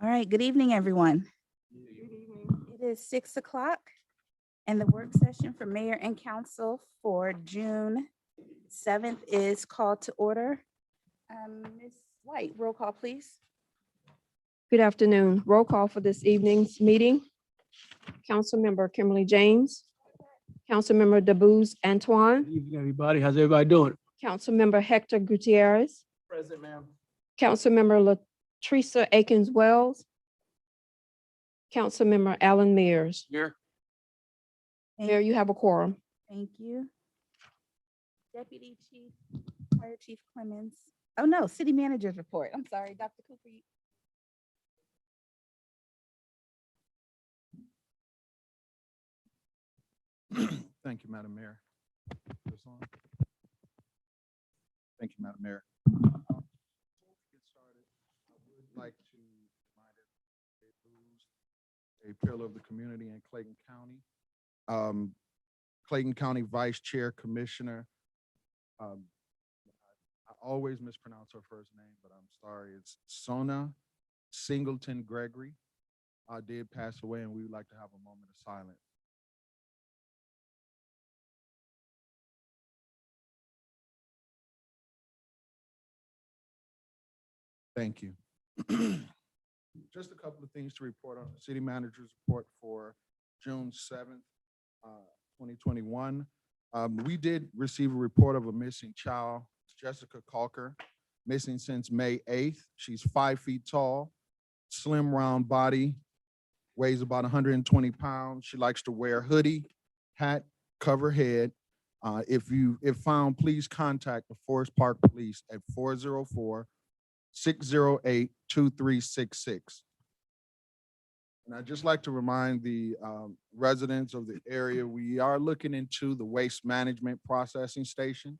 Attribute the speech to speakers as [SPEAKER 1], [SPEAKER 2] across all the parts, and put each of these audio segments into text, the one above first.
[SPEAKER 1] All right, good evening, everyone. It is 6 o'clock and the work session for mayor and council for June 7th is called to order. Ms. White, roll call, please.
[SPEAKER 2] Good afternoon. Roll call for this evening's meeting. Councilmember Kimberly James. Councilmember Dabuz Antoine.
[SPEAKER 3] Good evening, everybody. How's everybody doing?
[SPEAKER 2] Councilmember Hector Gutierrez.
[SPEAKER 3] Present, ma'am.
[SPEAKER 2] Councilmember Latresa Akins Wells. Councilmember Alan Mears.
[SPEAKER 3] Here.
[SPEAKER 2] Mayor, you have a quorum.
[SPEAKER 1] Thank you. Deputy Chief, Fire Chief Clemens. Oh, no, City Manager's report. I'm sorry, Dr. Cooper.
[SPEAKER 4] Thank you, Madam Mayor. This on? Thank you, Madam Mayor. Before we get started, I would like to remind everyone a pillar of the community in Clayton County. Clayton County Vice Chair Commissioner. I always mispronounce her first name, but I'm sorry. It's Sona Singleton Gregory. Did pass away, and we would like to have a moment of silence. Thank you. Just a couple of things to report on the city manager's report for June 7th, 2021. We did receive a report of a missing child, Jessica Calker, missing since May 8th. She's 5 feet tall, slim round body, weighs about 120 pounds. She likes to wear hoodie, hat, cover head. If found, please contact the Forest Park Police at 404-608-2366. And I'd just like to remind the residents of the area, we are looking into the waste management processing station.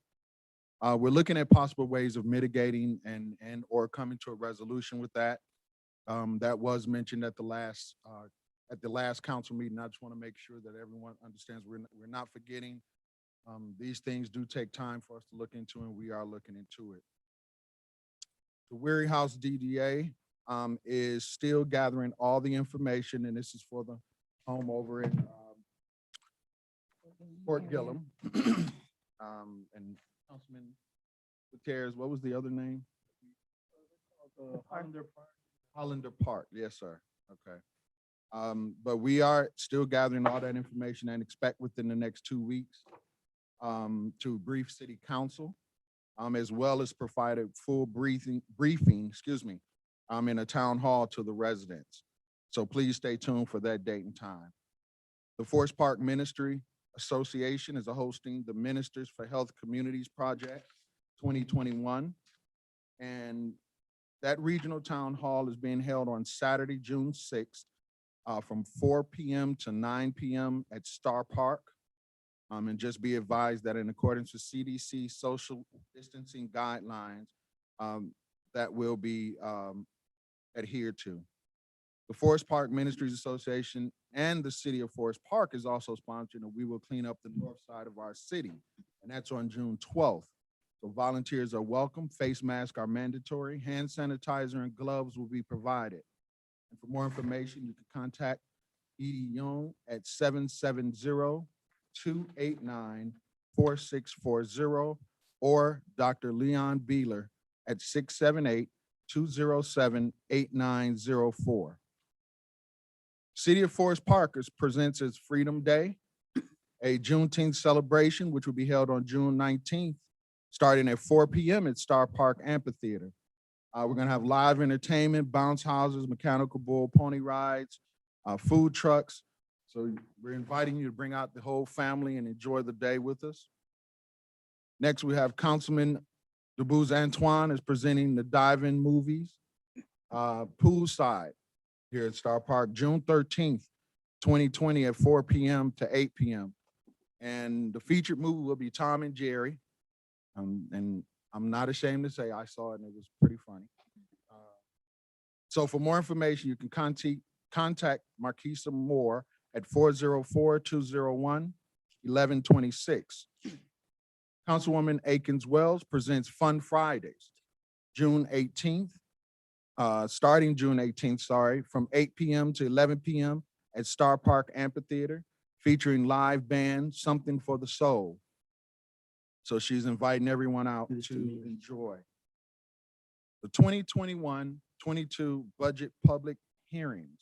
[SPEAKER 4] We're looking at possible ways of mitigating and or coming to a resolution with that. That was mentioned at the last council meeting. I just want to make sure that everyone understands we're not forgetting. These things do take time for us to look into, and we are looking into it. The Weary House DDA is still gathering all the information, and this is for the home over in Fort Gillum. And Councilman Gutierrez, what was the other name? Hollander Park. Hollander Park, yes, sir. Okay. But we are still gathering all that information and expect within the next 2 weeks to brief City Council. As well as provide a full briefing, in a town hall to the residents. So please stay tuned for that date and time. The Forest Park Ministry Association is hosting the Ministers for Health Communities Project 2021. And that regional town hall is being held on Saturday, June 6th, from 4 p.m. to 9 p.m. at Star Park. And just be advised that in accordance with CDC social distancing guidelines, that will be adhered to. The Forest Park Ministries Association and the City of Forest Park is also sponsoring, and we will clean up the north side of our city, and that's on June 12th. So volunteers are welcome. Face masks are mandatory. Hand sanitizer and gloves will be provided. And for more information, you can contact Edie Young at 770-289-4640 or Dr. Leon Beeler at 678-207-8904. City of Forest Park presents its Freedom Day, a Juneteenth celebration, which will be held on June 19th, starting at 4 p.m. at Star Park Amphitheater. We're gonna have live entertainment, bounce houses, mechanical bull pony rides, food trucks. So we're inviting you to bring out the whole family and enjoy the day with us. Next, we have Councilman Dabuz Antoine is presenting the Dive-In Movies, Poolside here at Star Park, June 13th, 2020 at 4 p.m. to 8 p.m. And the featured movie will be Tom and Jerry. And I'm not ashamed to say I saw it and it was pretty funny. So for more information, you can contact Marquisa Moore at 404-201-1126. Councilwoman Akins Wells presents Fun Fridays, June 18th, starting June 18th, from 8 p.m. to 11 p.m. at Star Park Amphitheater, featuring live band, Something for the Soul. So she's inviting everyone out to enjoy. The 2021-22 budget public hearings.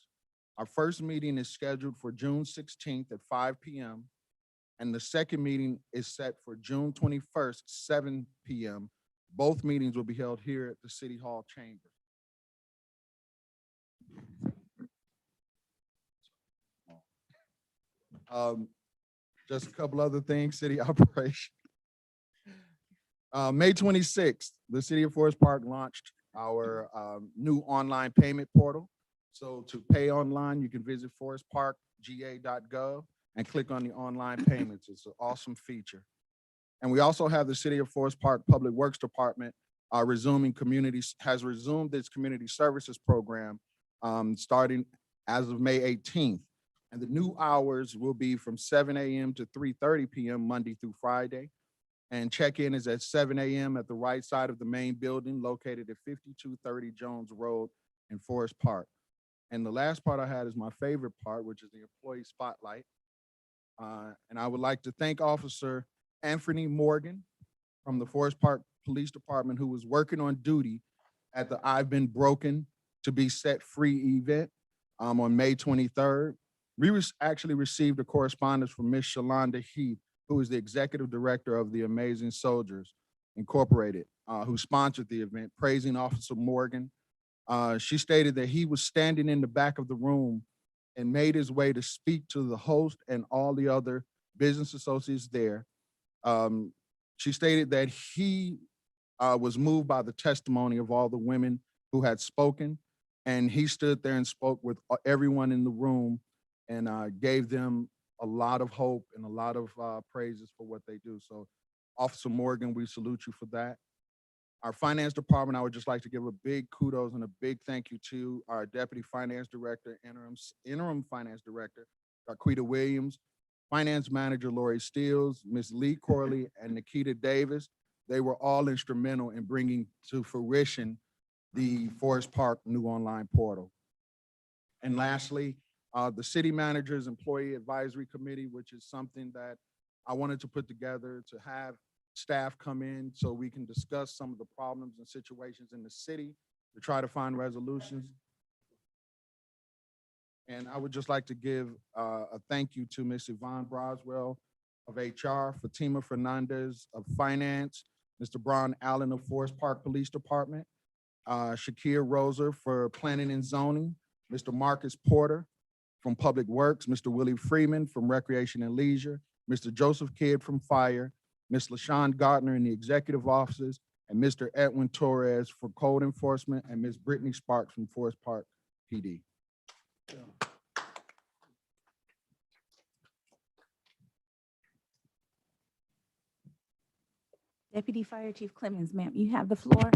[SPEAKER 4] Our first meeting is scheduled for June 16th at 5 p.m. and the second meeting is set for June 21st, 7 p.m. Both meetings will be held here at the City Hall chamber. Just a couple other things, city operation. May 26th, the City of Forest Park launched our new online payment portal. So to pay online, you can visit forestparkga.gov and click on the online payments. It's an awesome feature. And we also have the City of Forest Park Public Works Department has resumed its community services program starting as of May 18th. And the new hours will be from 7 a.m. to 3:30 p.m. Monday through Friday. And check-in is at 7 a.m. at the right side of the main building located at 5230 Jones Road in Forest Park. And the last part I had is my favorite part, which is the employee spotlight. And I would like to thank Officer Anthony Morgan from the Forest Park Police Department, who was working on duty at the I've Been Broken to Be Set Free event on May 23rd. We actually received a correspondence from Miss Shalonda Heath, who is the executive director of the Amazing Soldiers Incorporated, who sponsored the event, praising Officer Morgan. She stated that he was standing in the back of the room and made his way to speak to the host and all the other business associates there. She stated that he was moved by the testimony of all the women who had spoken, and he stood there and spoke with everyone in the room and gave them a lot of hope and a lot of praises for what they do. So Officer Morgan, we salute you for that. Our finance department, I would just like to give a big kudos and a big thank you to our Deputy Finance Director, Interim Finance Director, Darquita Williams, Finance Manager Lori Steels, Ms. Lee Corley, and Nikita Davis. They were all instrumental in bringing to fruition the Forest Park new online portal. And lastly, the City Manager's Employee Advisory Committee, which is something that I wanted to put together to have staff come in so we can discuss some of the problems and situations in the city to try to find resolutions. And I would just like to give a thank you to Ms. Yvonne Broswell of HR, Fatima Fernandez of Finance, Mr. Brian Allen of Forest Park Police Department, Shakir Roser for Planning and Zoning, Mr. Marcus Porter from Public Works, Mr. Willie Freeman from Recreation and Leisure, Mr. Joseph Kidd from Fire, Ms. LaShawn Gardner in the Executive Offices, and Mr. Edwin Torres for Code Enforcement, and Ms. Brittany Sparks from Forest Park PD.
[SPEAKER 1] Deputy Fire Chief Clemens, ma'am, you have the floor.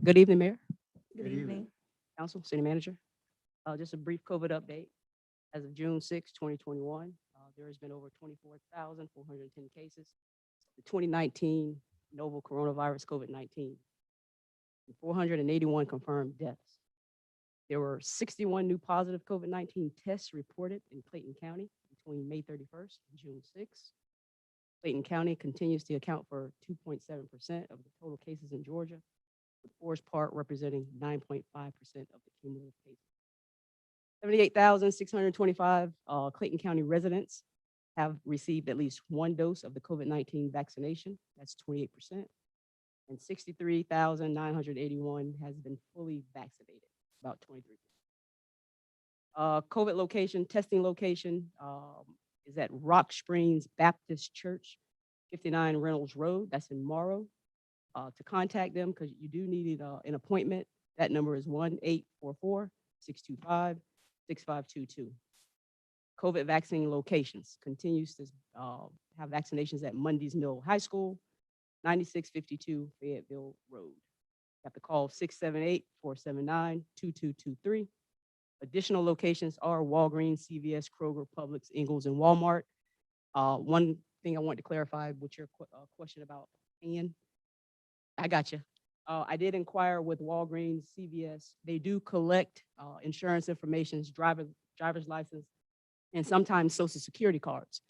[SPEAKER 5] Good evening, Mayor,
[SPEAKER 1] Good evening.
[SPEAKER 5] Council, City Manager. Just a brief COVID update. As of June 6, 2021, there has been over 24,410 cases. The 2019 novel coronavirus COVID-19, 481 confirmed deaths. There were 61 new positive COVID-19 tests reported in Clayton County between May 31st and June 6th. Clayton County continues to account for 2.7% of the total cases in Georgia, with Forest Park representing 9.5% of the cumulative cases. 78,625 Clayton County residents have received at least one dose of the COVID-19 vaccination. That's 28%. And 63,981 has been fully vaccinated, about 23%. COVID location, testing location is at Rock Springs Baptist Church, 59 Reynolds Road. That's in Morrow. To contact them, because you do need an appointment, that number is 1-844-625-6522. COVID vaccine locations continues to have vaccinations at Mundy's Mill High School, 9652 Fayetteville Road. You have to call 678-479-2223. Additional locations are Walgreens, CVS, Kroger, Publix, Ingles, and Walmart. One thing I wanted to clarify with your question about paying, I got you. I did inquire with Walgreens, CVS. They do collect insurance information, driver's license, and sometimes social security cards.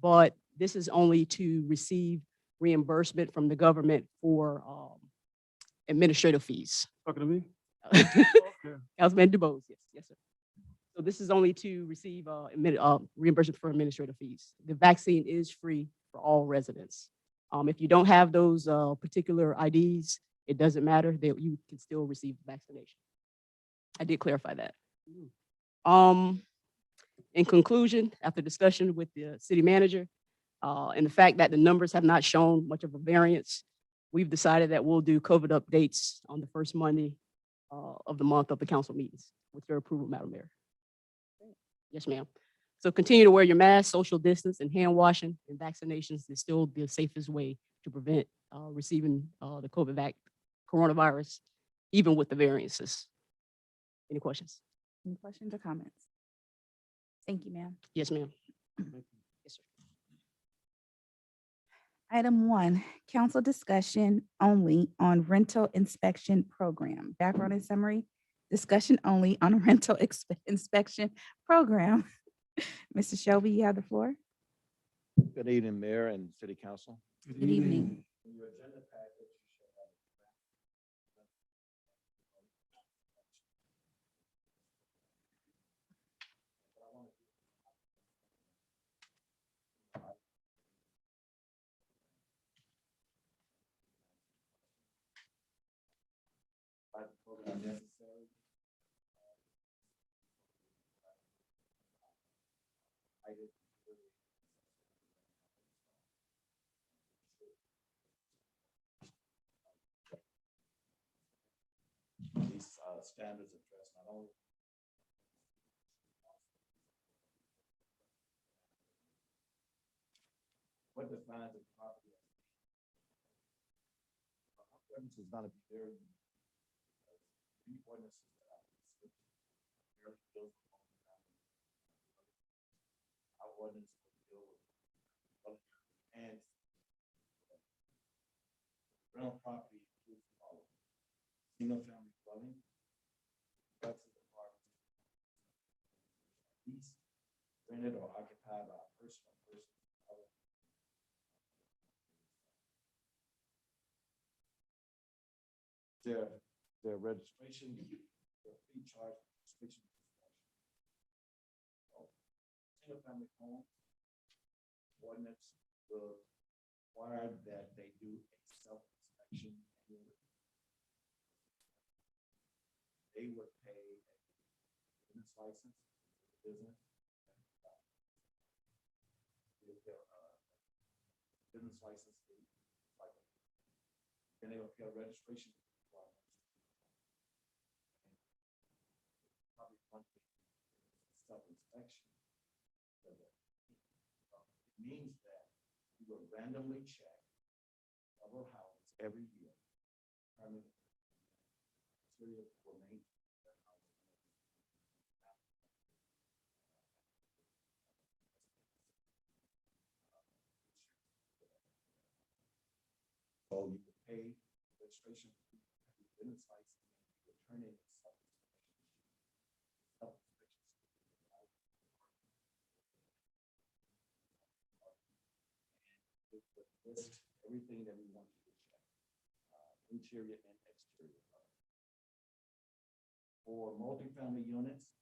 [SPEAKER 5] But this is only to receive reimbursement from the government for administrative fees.
[SPEAKER 3] Talking to me?
[SPEAKER 5] Councilman DuBose, yes, sir. So this is only to receive reimbursement for administrative fees. The vaccine is free for all residents. If you don't have those particular IDs, it doesn't matter. You can still receive the vaccination. I did clarify that. In conclusion, after discussion with the city manager, and the fact that the numbers have not shown much of a variance, we've decided that we'll do COVID updates on the first Monday of the month of the council meetings. With your approval, Madam Mayor. Yes, ma'am. So continue to wear your mask, social distance, and hand washing, and vaccinations is still the safest way to prevent receiving the coronavirus, even with the variances. Any questions?
[SPEAKER 1] Any questions or comments? Thank you, ma'am.
[SPEAKER 5] Yes, ma'am. Yes, sir.
[SPEAKER 1] Item 1, council discussion only on rental inspection program. Background and summary, discussion only on rental inspection program. Mr. Shelby, you have the floor.
[SPEAKER 6] Good evening, Mayor and City Council.
[SPEAKER 1] Good evening.
[SPEAKER 6] In your agenda package, you should have program necessary. These standards address not only what defines a property as ordinance is going to be very the ordinances that I very deals with our ordinance will deal with and rental property includes all single family dwelling, flexes apartments, leased, rented or occupied by a person or persons other. Their registration, their fee charge, registration. Single family home ordinance will require that they do a self-inspection annually. They would pay a business license for the business. If their business license fee, like, then they will pay a registration requirement. Probably monthly self-inspection. It means that you will randomly check several houses every year. Material will maintain that house. So you will pay registration fee, business license, and return it list everything that we want you to check, interior and exterior. For multifamily units,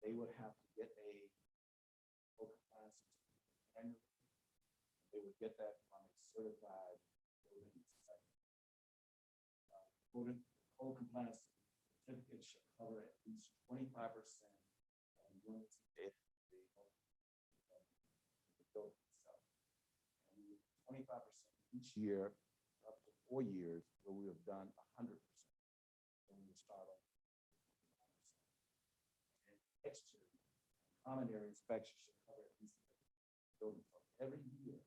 [SPEAKER 6] they would have to get a code compliance manual. They would get that from a certified building inspector. Code compliance certificate should cover at least 25% of units in the building itself. 25% each year, up to 4 years, where we have done 100% when we start off. And exterior, common area inspection should cover at least building every year.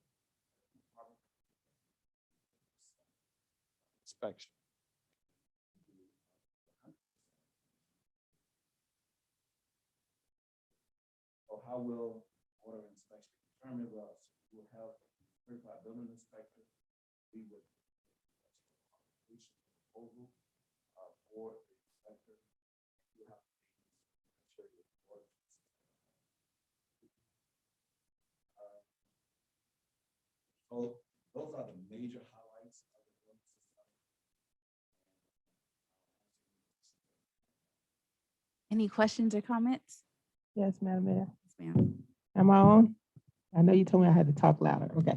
[SPEAKER 6] Inspection. I will order inspection determine well, we will have a certified building inspector. We would proposal for the inspector. You have to make sure your work. So those are the major highlights of the building system.
[SPEAKER 1] Any questions or comments?
[SPEAKER 7] Yes, Madam Mayor.
[SPEAKER 1] Yes, ma'am.
[SPEAKER 7] Am I on? I know you told me I had to talk louder. Okay.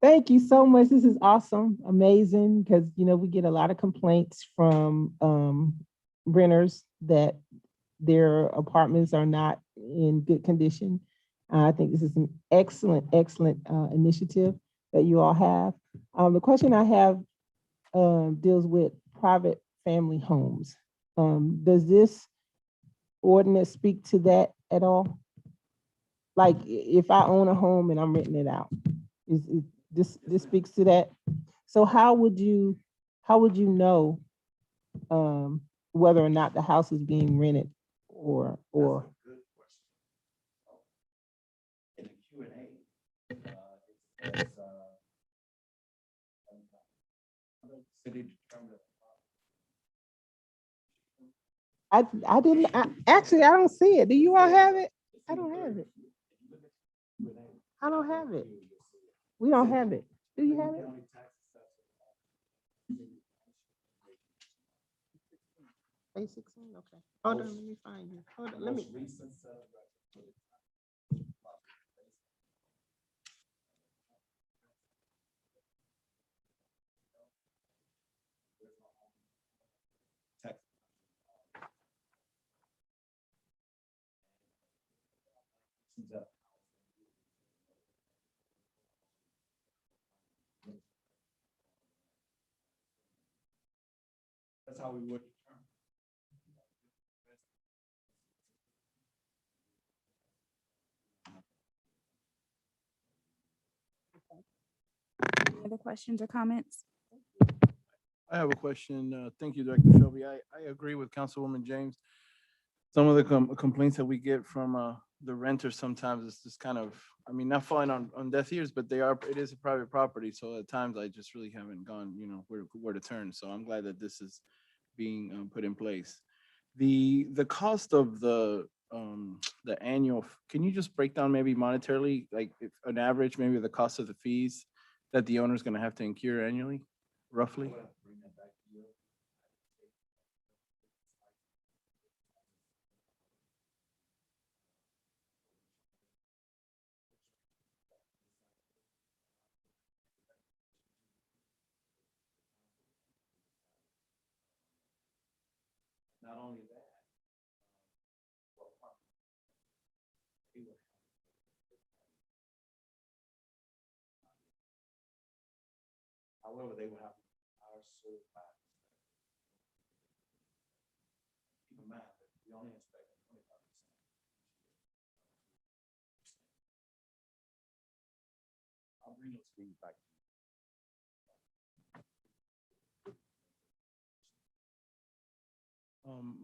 [SPEAKER 7] Thank you so much. This is awesome, amazing, because, we get a lot of complaints from renters that their apartments are not in good condition. I think this is an excellent, excellent initiative that you all have. The question I have deals with private family homes. Does this ordinance speak to that at all? Like if I own a home and I'm renting it out, is this speaks to that? So how would you know whether or not the house is being rented or
[SPEAKER 6] That's a good question. In the Q&A, it says, city determined.
[SPEAKER 7] I didn't actually I don't see it. Do you all have it? I don't have it. I don't have it. We don't have it. Do you have it? Page 16, okay. Hold on, let me find you. Hold on, let me.
[SPEAKER 6] That's how we would determine.
[SPEAKER 1] Any other questions or comments?
[SPEAKER 3] I have a question. Thank you, Director Shelby. I agree with Councilwoman James. Some of the complaints that we get from the renters sometimes is just kind of, I mean, not falling on deaf ears, but it is a private property. So at times I just really haven't gone, where to turn. So I'm glad that this is being put in place. The cost of the annual, can you just break down maybe monetarily, like if an average, maybe the cost of the fees that the owner is going to have to incur annually, roughly?
[SPEAKER 6] Bring that back to you. Not only that, however, they will have our certified. Keep in mind that we only inspect 25%. I'll bring those fees back.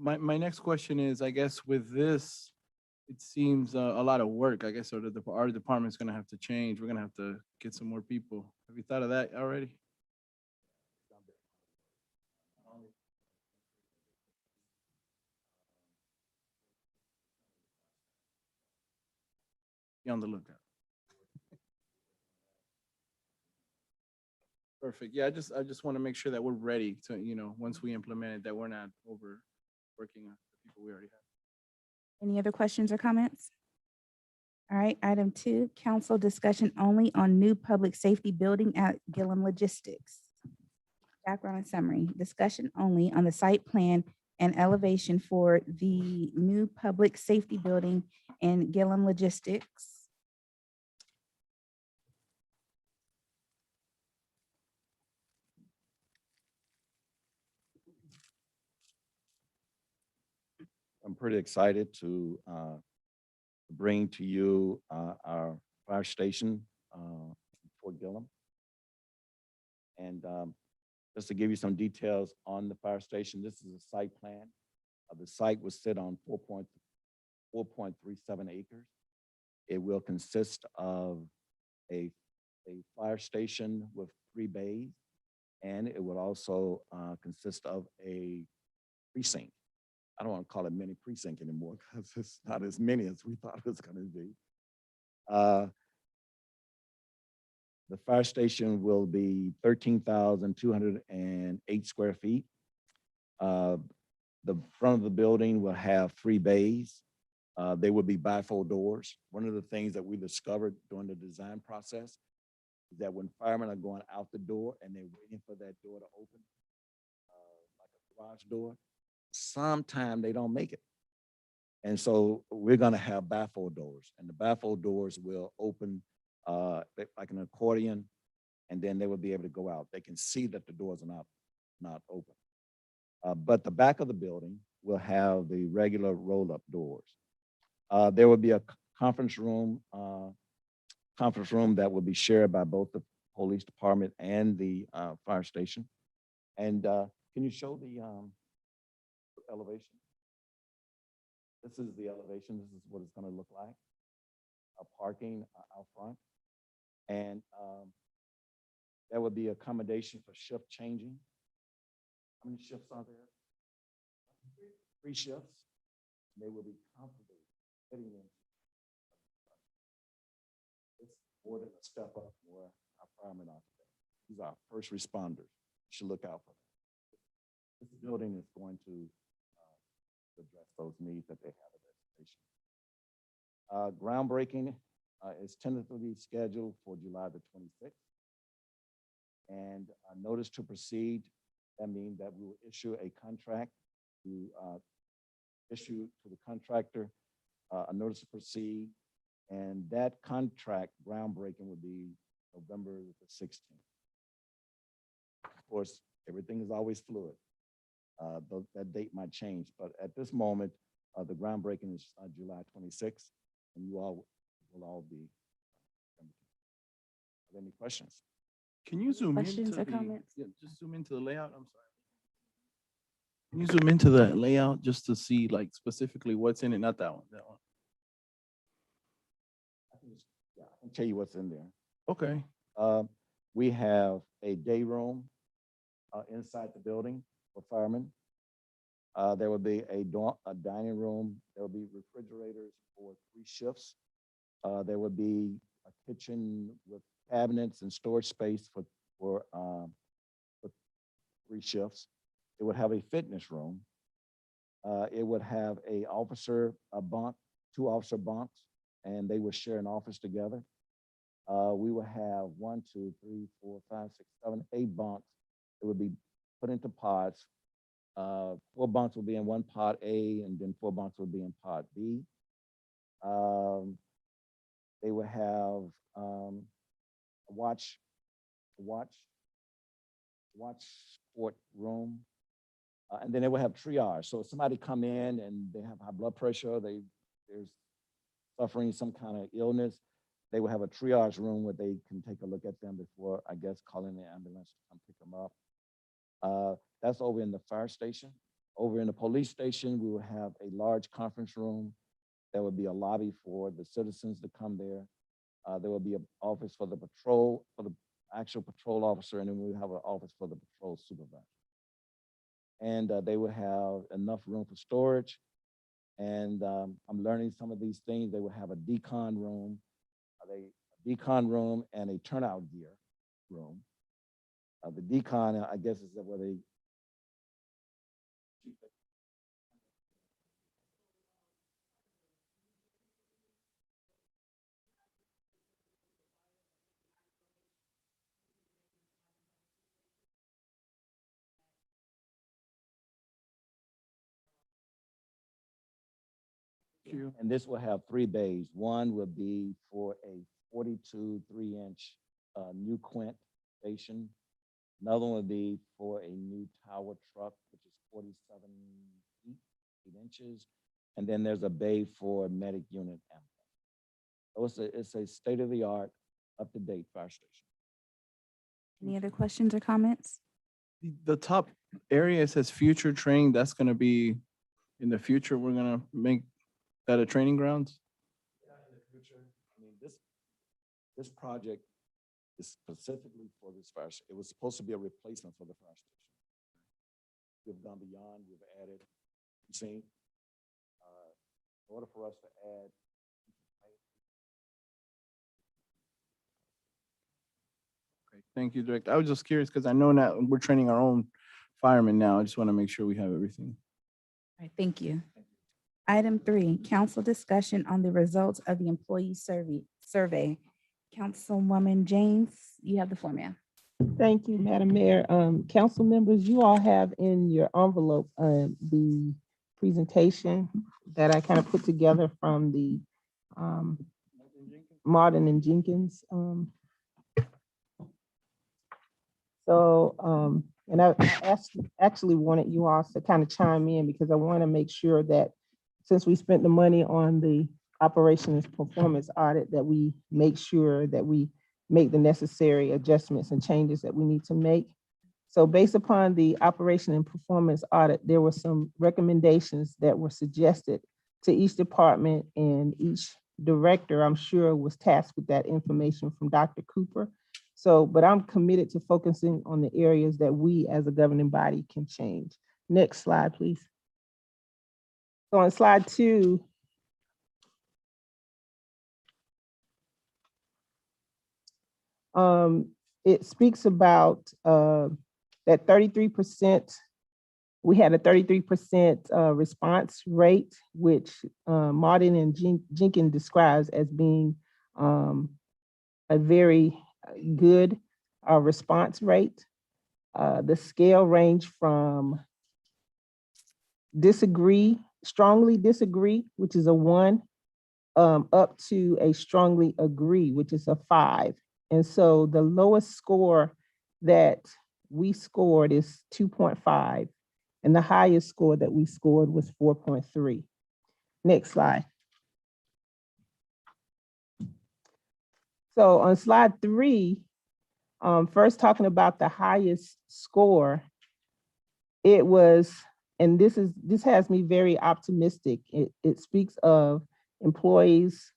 [SPEAKER 3] My next question is, I guess with this, it seems a lot of work, I guess, our department's gonna have to change. We're gonna have to get some more people. Have you thought of that already? Be on the lookout. Perfect. Yeah, I just want to make sure that we're ready to, once we implement it, that we're not overworking the people we already have.
[SPEAKER 1] Any other questions or comments? All right, item 2, council discussion only on new public safety building at Gillum Logistics. Background and summary, discussion only on the site plan and elevation for the new public safety building in Gillum Logistics.
[SPEAKER 6] I'm pretty excited to bring to you our fire station in Fort Gillum. And just to give you some details on the fire station, this is a site plan. The site was sit on 4.37 acres. It will consist of a fire station with 3 bays, and it will also consist of a precinct. I don't want to call it mini precinct anymore because it's not as many as we thought it was going to be. The fire station will be 13,208 square feet. The front of the building will have 3 bays. They will be bifold doors. One of the things that we discovered during the design process is that when firemen are going out the door and they're waiting for that door to open, like a garage door, sometimes they don't make it. And so we're going to have bifold doors, and the bifold doors will open like an accordion, and then they will be able to go out. They can see that the doors are not open. But the back of the building will have the regular roll-up doors. There will be a conference room that will be shared by both the police department and the fire station. And can you show the elevation? This is the elevation. This is what it's going to look like. Parking out front. And there will be accommodation for shift changing. How many shifts are there? 3 shifts. They will be comfortable fitting in. It's more than a step up where our firemen are today. These are first responders. You should look out for them. This building is going to address those needs that they have at that station. Groundbreaking is tentatively scheduled for July the 26th. And a notice to proceed, that means that we will issue a contract to issue to the contractor a notice to proceed. And that contract groundbreaking will be November the 16th. Of course, everything is always fluid. That date might change, but at this moment, the groundbreaking is July 26th, and you all will all be. Have any questions?
[SPEAKER 3] Can you zoom
[SPEAKER 1] Questions
[SPEAKER 3] into
[SPEAKER 1] or
[SPEAKER 3] the,
[SPEAKER 1] comments?
[SPEAKER 3] yeah, just zoom into the layout? I'm sorry. Can you zoom into the layout just to see like specifically what's in it? Not that one, that one.
[SPEAKER 6] I can tell you what's in there.
[SPEAKER 3] Okay.
[SPEAKER 6] We have a day room inside the building for firemen. There will be a dining room. There will be refrigerators for 3 shifts. There will be a kitchen with cabinets and storage space for 3 shifts. It would have a fitness room. It would have a bunk, 2 officer bunks, and they would share an office together. We will have 1, 2, 3, 4, 5, 6, 7, 8 bunks. It would be put into pods. 4 bunks will be in one pod A, and then 4 bunks will be in pod B. They will have a watch sport room, and then they will have triage. So if somebody come in and they have high blood pressure, they're suffering some kind of illness, they will have a triage room where they can take a look at them before, I guess, calling the ambulance to come pick them up. That's over in the fire station. Over in the police station, we will have a large conference room. There will be a lobby for the citizens to come there. There will be an office for the actual patrol officer, and then we have an office for the patrol supervisor. And they will have enough room for storage. And I'm learning some of these things. They will have a decon room, and a turnout gear room. The decon, I guess, is where they and this will have 3 bays. One will be for a 42 3-inch new Quint station. Another one will be for a new tower truck, which is 47 feet, 8 inches. And then there's a bay for a medic unit ambulance. So it's a state-of-the-art, up-to-date fire station.
[SPEAKER 1] Any other questions or comments?
[SPEAKER 3] The top area says future training. That's going to be in the future. We're going to make that a training grounds.
[SPEAKER 6] This project is specifically for this fire. It was supposed to be a replacement for the fire station. We've gone beyond, we've added, you see, in order for us to add.
[SPEAKER 3] Okay, thank you, Director. I was just curious because I know now we're training our own firemen now. I just want to make sure we have everything.
[SPEAKER 1] All right, thank you. Item 3, council discussion on the results of the employee survey. Councilwoman James, you have the floor, ma'am.
[SPEAKER 7] Thank you, Madam Mayor. Council members, you all have in your envelope, the presentation that I kind of put together from the, Martin and Jenkins. And I actually wanted you all to kind of chime in because I want to make sure that since we spent the money on the operations performance audit, that we make sure that we make the necessary adjustments and changes that we need to make. So based upon the operation and performance audit, there were some recommendations that were suggested to each department, and each director, I'm sure, was tasked with that information from Dr. Cooper. So, but I'm committed to focusing on the areas that we as a governing body can change. Next slide, please. So on slide 2, it speaks about that 33%, we had a 33% response rate, which Martin and Jenkins describes as being a very good response rate. The scale ranged from disagree, strongly disagree, which is a 1, up to a strongly agree, which is a 5. And so the lowest score that we scored is 2.5, and the highest score that we scored was 4.3. Next slide. So on slide 3, first talking about the highest score, it was, and this has me very optimistic. It speaks of employees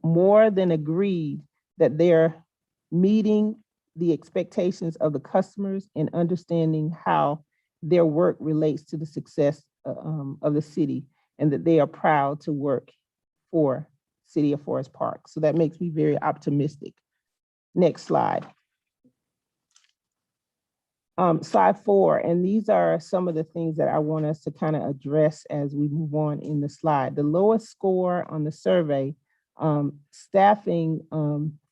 [SPEAKER 7] more than agreed that they're meeting the expectations of the customers and understanding how their work relates to the success of the city, and that they are proud to work for City of Forest Park. So that makes me very optimistic. Next slide. Slide 4, and these are some of the things that I want us to kind of address as we move on in the slide. The lowest score on the survey, staffing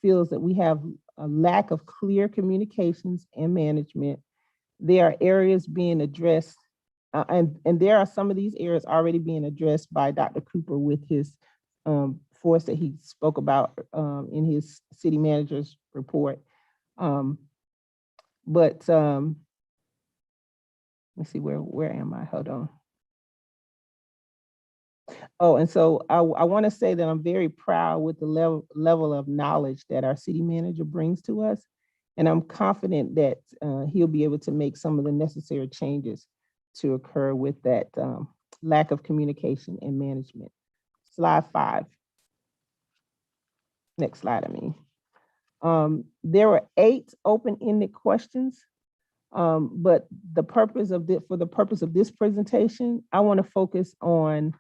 [SPEAKER 7] feels that we have a lack of clear communications and management. There are areas being addressed, and there are some of these areas already being addressed by Dr. Cooper with his force that he spoke about in his city manager's report. Let's see, where am I? Hold on. Oh, and so I want to say that I'm very proud with the level of knowledge that our city manager brings to us. And I'm confident that he'll be able to make some of the necessary changes to occur with that lack of communication and management. Slide 5. Next slide, I mean. There were 8 open-ended questions, but for the purpose of this presentation, I want to focus on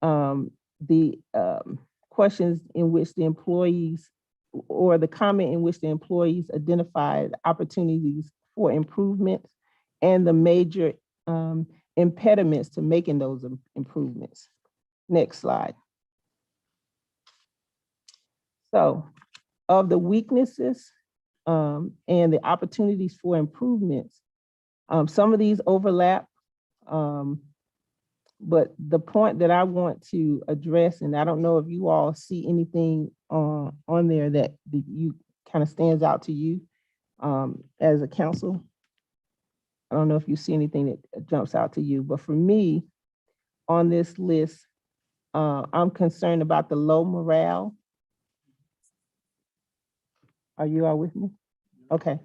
[SPEAKER 7] the questions in which the employees, or the comment in which the employees identified opportunities for improvement and the major impediments to making those improvements. Next slide. So, of the weaknesses and the opportunities for improvements, some of these overlap, but the point that I want to address, and I don't know if you all see anything on there that you kind of stands out to you as a council. I don't know if you see anything that jumps out to you, but for me, on this list, I'm concerned about the low morale. Are you all with me? Okay.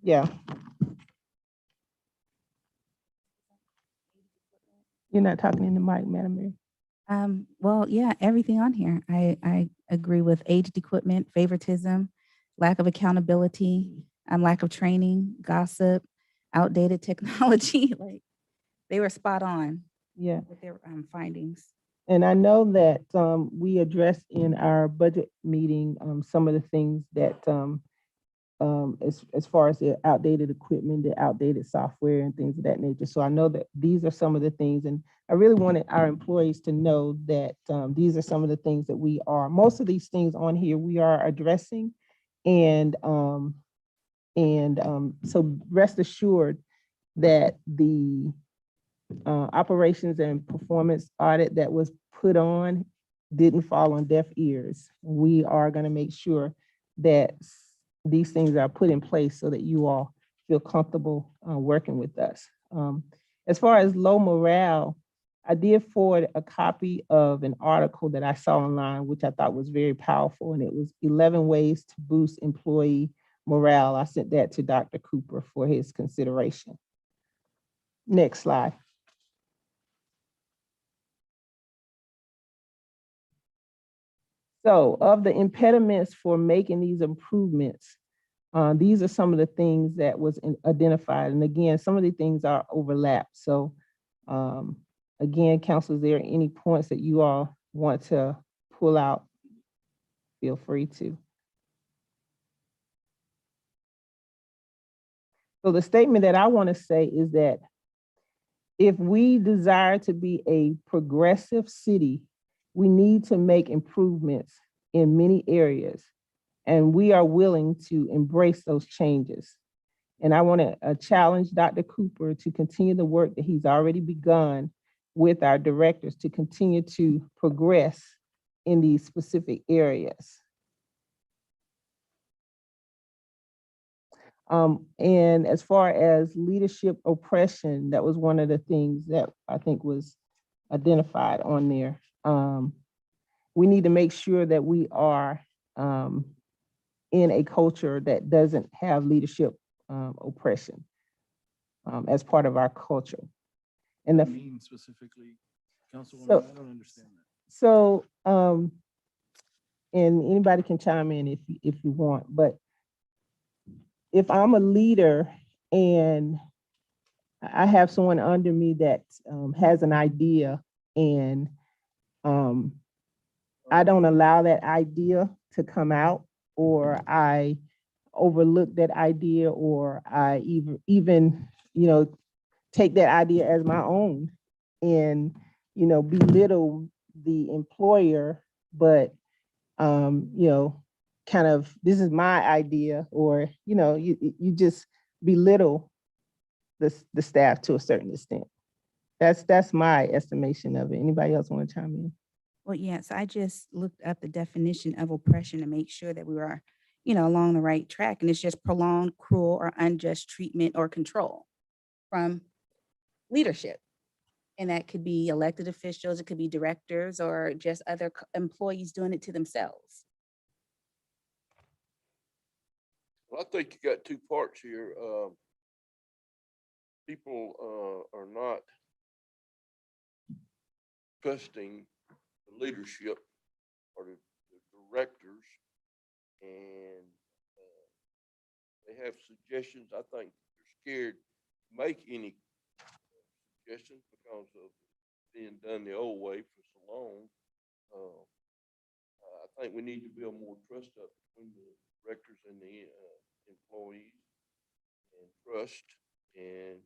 [SPEAKER 7] Yeah. You're not talking in the mic, Madam Mayor.
[SPEAKER 1] Well, yeah, everything on here. I agree with aged equipment, favoritism, lack of accountability, lack of training, gossip, outdated technology. Like they were spot on
[SPEAKER 7] Yeah.
[SPEAKER 1] with their findings.
[SPEAKER 7] And I know that we addressed in our budget meeting some of the things that as far as the outdated equipment, the outdated software and things of that nature. So I know that these are some of the things, and I really wanted our employees to know that these are some of the things that most of these things on here we are addressing. And so rest assured that the operations and performance audit that was put on didn't fall on deaf ears. We are going to make sure that these things are put in place so that you all feel comfortable working with us. As far as low morale, I did forward a copy of an article that I saw online, which I thought was very powerful, and it was 11 ways to boost employee morale. I sent that to Dr. Cooper for his consideration. Next slide. So of the impediments for making these improvements, these are some of the things that was identified. And again, some of the things are overlapped. So again, council, is there any points that you all want to pull out? Feel free to. So the statement that I want to say is that if we desire to be a progressive city, we need to make improvements in many areas, and we are willing to embrace those changes. And I want to challenge Dr. Cooper to continue the work that he's already begun with our directors to continue to progress in these specific areas. And as far as leadership oppression, that was one of the things that I think was identified on there. We need to make sure that we are in a culture that doesn't have leadership oppression as part of our culture. And
[SPEAKER 3] What
[SPEAKER 7] the
[SPEAKER 3] do you mean specifically, Councilwoman?
[SPEAKER 7] So-
[SPEAKER 3] I don't understand that.
[SPEAKER 7] so and anybody can chime in if you want, but if I'm a leader and I have someone under me that has an idea and I don't allow that idea to come out, or I overlook that idea, or I even take that idea as my own and belittle the employer, but kind of, this is my idea, or you just belittle the staff to a certain extent. That's my estimation of it. Anybody else want to chime in?
[SPEAKER 1] Well, yes, I just looked up the definition of oppression to make sure that we were, along the right track. And it's just prolonged, cruel, or unjust treatment or control from leadership. And that could be elected officials, it could be directors, or just other employees doing it to themselves.
[SPEAKER 8] Well, I think you got two parts here. People are not trusting the leadership or the directors, and they have suggestions. I think they're scared to make any suggestions because of being done the old way for so long. I think we need to build more trust up between the directors and the employees, and trust, and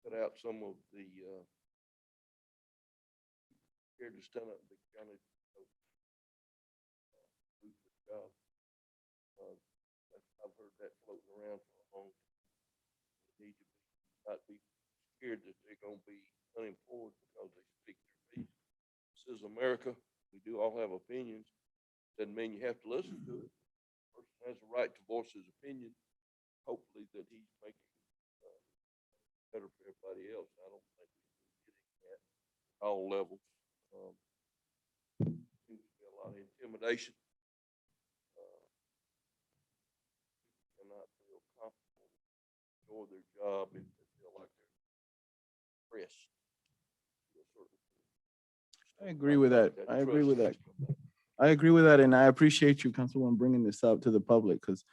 [SPEAKER 8] cut out some of the scared to stand up and kind of do the job. I've heard that floating around for a long time. They need to not be scared that they're going to be unemployed because they speak their piece. This is America. We do all have opinions. Doesn't mean you have to listen to it. The person has a right to voice his opinion. Hopefully that he's making better for everybody else. I don't think we're getting at all levels. Seems to be a lot of intimidation. People cannot feel comfortable, enjoy their job if they feel like they're pressed to a certain
[SPEAKER 3] I agree with that.
[SPEAKER 8] That
[SPEAKER 3] I agree
[SPEAKER 8] trust
[SPEAKER 3] with that.
[SPEAKER 8] needs to come back.
[SPEAKER 3] I agree with that, and I appreciate you, Councilwoman, bringing this up to the public, because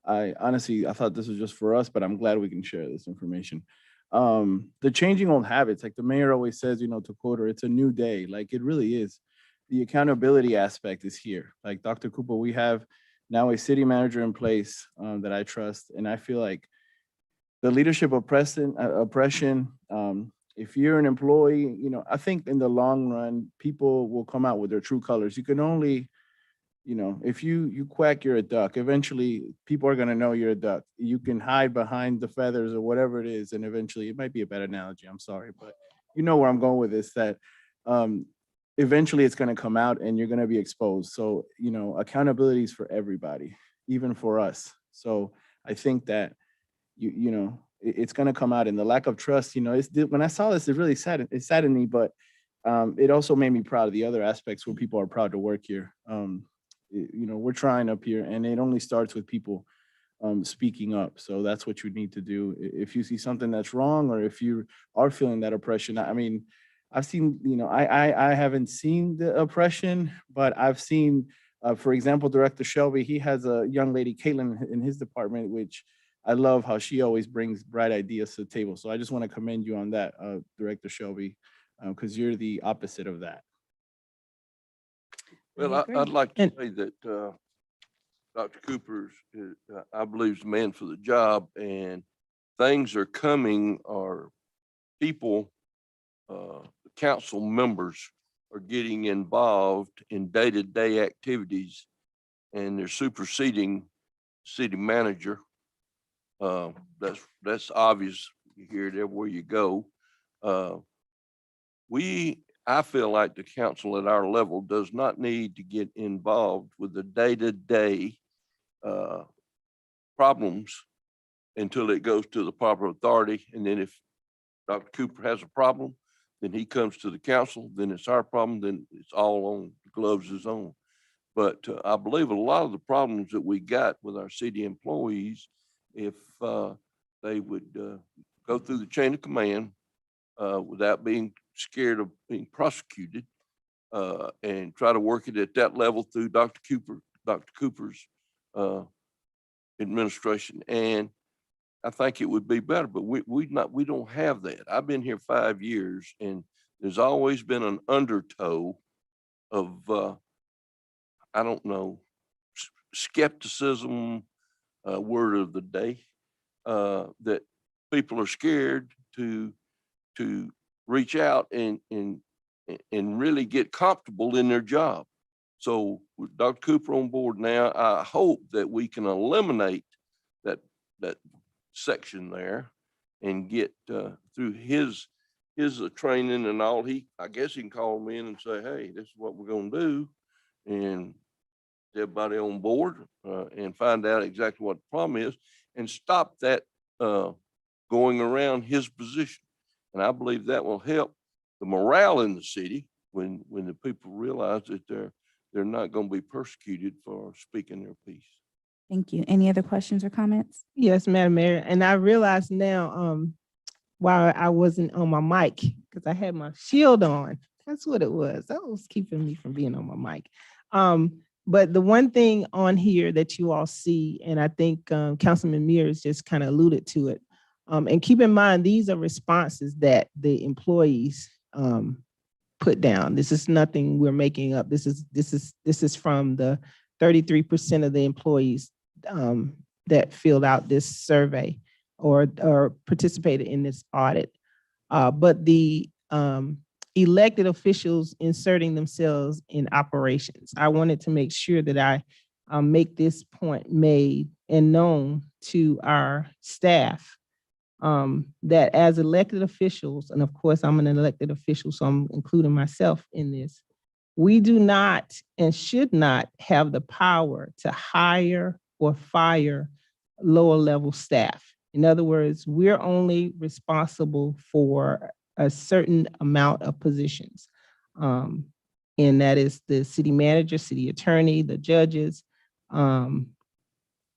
[SPEAKER 3] I honestly, I thought this was just for us, but I'm glad we can share this information. The changing old habits, like the mayor always says, to quote her, it's a new day, like it really is. The accountability aspect is here. Like Dr. Cooper, we have now a city manager in place that I trust, and I feel like the leadership oppression, if you're an employee, I think in the long run, people will come out with their true colors. You can only, if you quack, you're a duck. Eventually, people are gonna know you're a duck. You can hide behind the feathers or whatever it is, and eventually, it might be a bad analogy. I'm sorry, but you know where I'm going with this. That eventually, it's gonna come out, and you're gonna be exposed. So, accountability is for everybody, even for us. So I think that it's going to come out, and the lack of trust, when I saw this, it really saddened me, but it also made me proud of the other aspects where people are proud to work here. We're trying up here, and it only starts with people speaking up. So that's what you need to do. If you see something that's wrong, or if you are feeling that oppression, I mean, I've seen, I haven't seen the oppression, but I've seen, for example, Director Shelby, he has a young lady, Caitlin, in his department, which I love how she always brings bright ideas to the table. So I just want to commend you on that, Director Shelby, because you're the opposite of that.
[SPEAKER 8] Well,
[SPEAKER 1] agree.
[SPEAKER 8] I'd like to
[SPEAKER 7] And-
[SPEAKER 8] say that Dr. Cooper's, I believe, is the man for the job, and things are coming, or people, the council members are getting involved in day-to-day activities, and they're superseding city manager. That's obvious. You hear it everywhere you go. I feel like the council at our level does not need to get involved with the day-to-day problems until it goes to the proper authority. And then if Dr. Cooper has a problem, then he comes to the council, then it's our problem, then it's all on, the gloves is on. But I believe a lot of the problems that we got with our city employees, if they would go through the chain of command without being scared of being prosecuted, and try to work it at that level through Dr. Cooper's administration. And I think it would be better, but we don't have that. I've been here 5 years, and there's always been an undertow of I don't know, skepticism, word of the day, that people are scared to reach out and really get comfortable in their job. So with Dr. Cooper on board now, I hope that we can eliminate that section there and get through his training and all. I guess he can call me in and say, hey, this is what we're gonna do, and everybody on board, and find out exactly what the problem is and stop that going around his position. And I believe that will help the morale in the city when the people realize that they're not going to be persecuted for speaking their piece.
[SPEAKER 1] Thank you. Any other questions or comments?
[SPEAKER 7] Yes, Madam Mayor, and I realize now, while I wasn't on my mic, because I had my shield on. That's what it was. That was keeping me from being on my mic. But the one thing on here that you all see, and I think Councilman Mears just kind of alluded to it, and keep in mind, these are responses that the employees put down. This is nothing we're making up. This is from the 33% of the employees that filled out this survey or participated in this audit. But the elected officials inserting themselves in operations. I wanted to make sure that I make this point made and known to our staff, that as elected officials, and of course I'm an elected official, so I'm including myself in this, we do not and should not have the power to hire or fire lower level staff. In other words, we're only responsible for a certain amount of positions. And that is the city manager, city attorney, the judges, and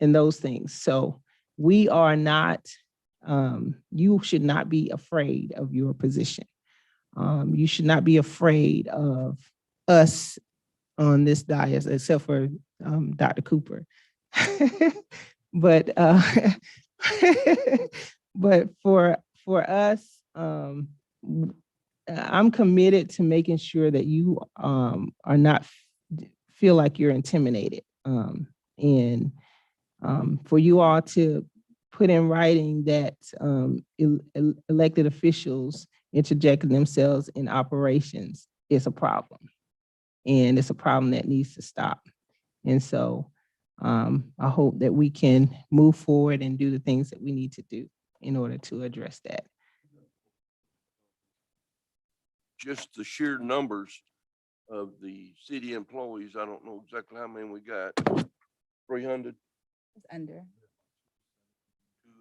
[SPEAKER 7] those things. So we are not, you should not be afraid of your position. You should not be afraid of us on this dais, except for Dr. Cooper. But but for us, I'm committed to making sure that you are not feel like you're intimidated, and for you all to put in writing that elected officials interjecting themselves in operations is a problem, and it's a problem that needs to stop. And so I hope that we can move forward and do the things that we need to do in order to address that.
[SPEAKER 8] Just the sheer numbers of the city employees, I don't know exactly how many we got, 300,
[SPEAKER 1] It's under.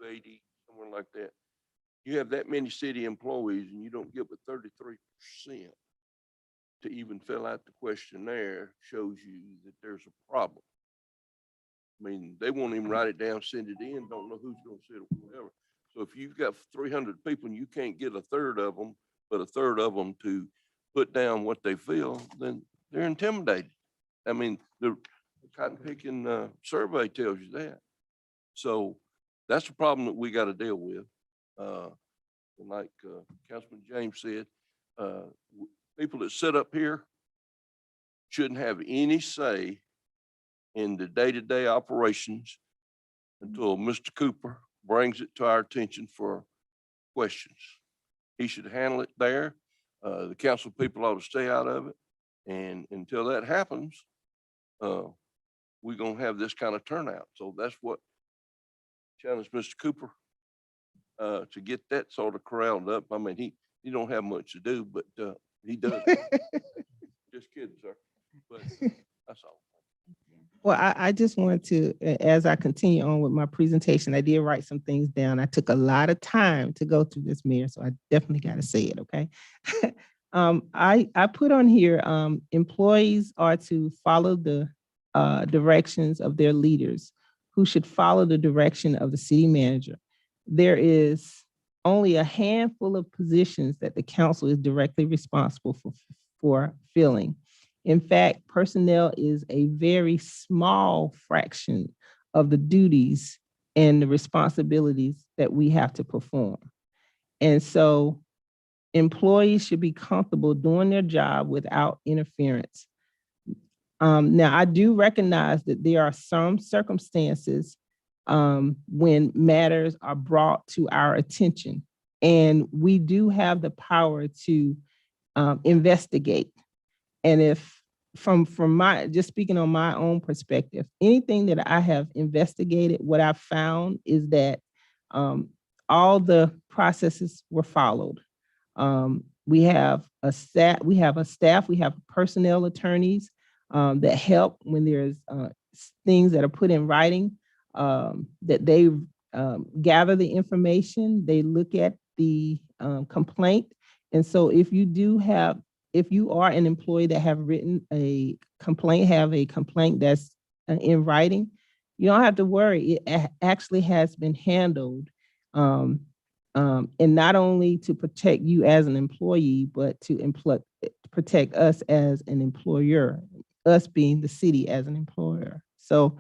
[SPEAKER 8] 280, somewhere like that. You have that many city employees and you don't get but 33% to even fill out the questionnaire, shows you that there's a problem. I mean, they won't even write it down, send it in, don't know who's gonna sit or whatever. So if you've got 300 people and you can't get a third of them, but a third of them to put down what they feel, then they're intimidated. I mean, the cotton picking survey tells you that. So that's the problem that we got to deal with. And like Councilman James said, people that sit up here shouldn't have any say in the day-to-day operations until Mr. Cooper brings it to our attention for questions. He should handle it there. The council people ought to stay out of it. And until that happens, we're going to have this kind of turnout. So that's what challenge Mr. Cooper to get that sort of corralled up. I mean, he don't have much to do, but he does. Just kidding, sir. But that's all.
[SPEAKER 7] Well, I just wanted to, as I continue on with my presentation, I did write some things down. I took a lot of time to go through this, Mayor, so I definitely got to say it, okay? I put on here, employees are to follow the directions of their leaders, who should follow the direction of the city manager. There is only a handful of positions that the council is directly responsible for filling. In fact, personnel is a very small fraction of the duties and the responsibilities that we have to perform. And so employees should be comfortable doing their job without interference. Now, I do recognize that there are some circumstances when matters are brought to our attention, and we do have the power to investigate. And if from my, just speaking on my own perspective, anything that I have investigated, what I've found is that all the processes were followed. We have a staff, we have personnel attorneys that help when there's things that are put in writing, that they gather the information, they look at the complaint. And so if you are an employee that have written a complaint, have a complaint that's in writing, you don't have to worry. It actually has been handled. And not only to protect you as an employee, but to protect us as an employer, us being the city as an employer. So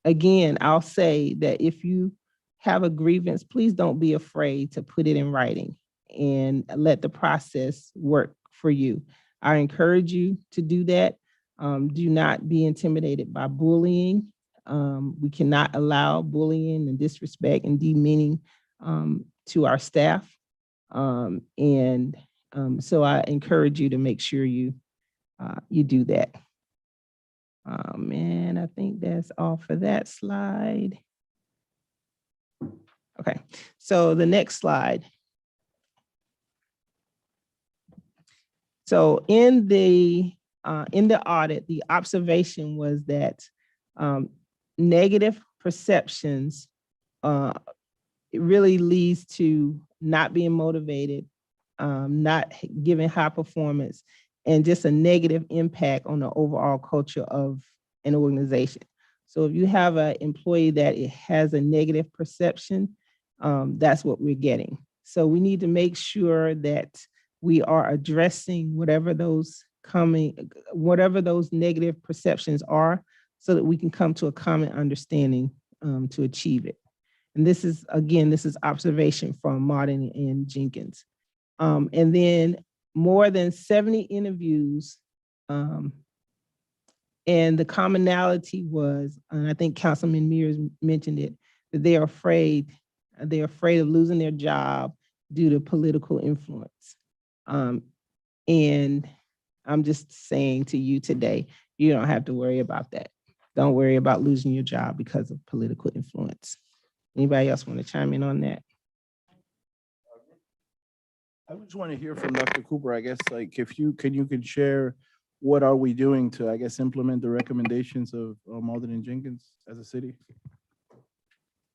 [SPEAKER 7] again, I'll say that if you have a grievance, please don't be afraid to put it in writing and let the process work for you. I encourage you to do that. Do not be intimidated by bullying. We cannot allow bullying and disrespect and demeaning to our staff. So I encourage you to make sure you do that. And I think that's all for that slide. Okay, so the next slide. So in the audit, the observation was that negative perceptions, it really leads to not being motivated, not giving high performance, and just a negative impact on the overall culture of an organization. So if you have an employee that it has a negative perception, that's what we're getting. So we need to make sure that we are addressing whatever those negative perceptions are, so that we can come to a common understanding to achieve it. And this is observation from Martin and Jenkins. And then more than 70 interviews. And the commonality was, and I think Councilman Mears mentioned it, that they're afraid of losing their job due to political influence. And I'm just saying to you today, you don't have to worry about that. Don't worry about losing your job because of political influence. Anybody else want to chime in on that?
[SPEAKER 3] I just want to hear from Dr. Cooper, I guess, like, if you can share, what are we doing to, I guess, implement the recommendations of Malden and Jenkins as a city?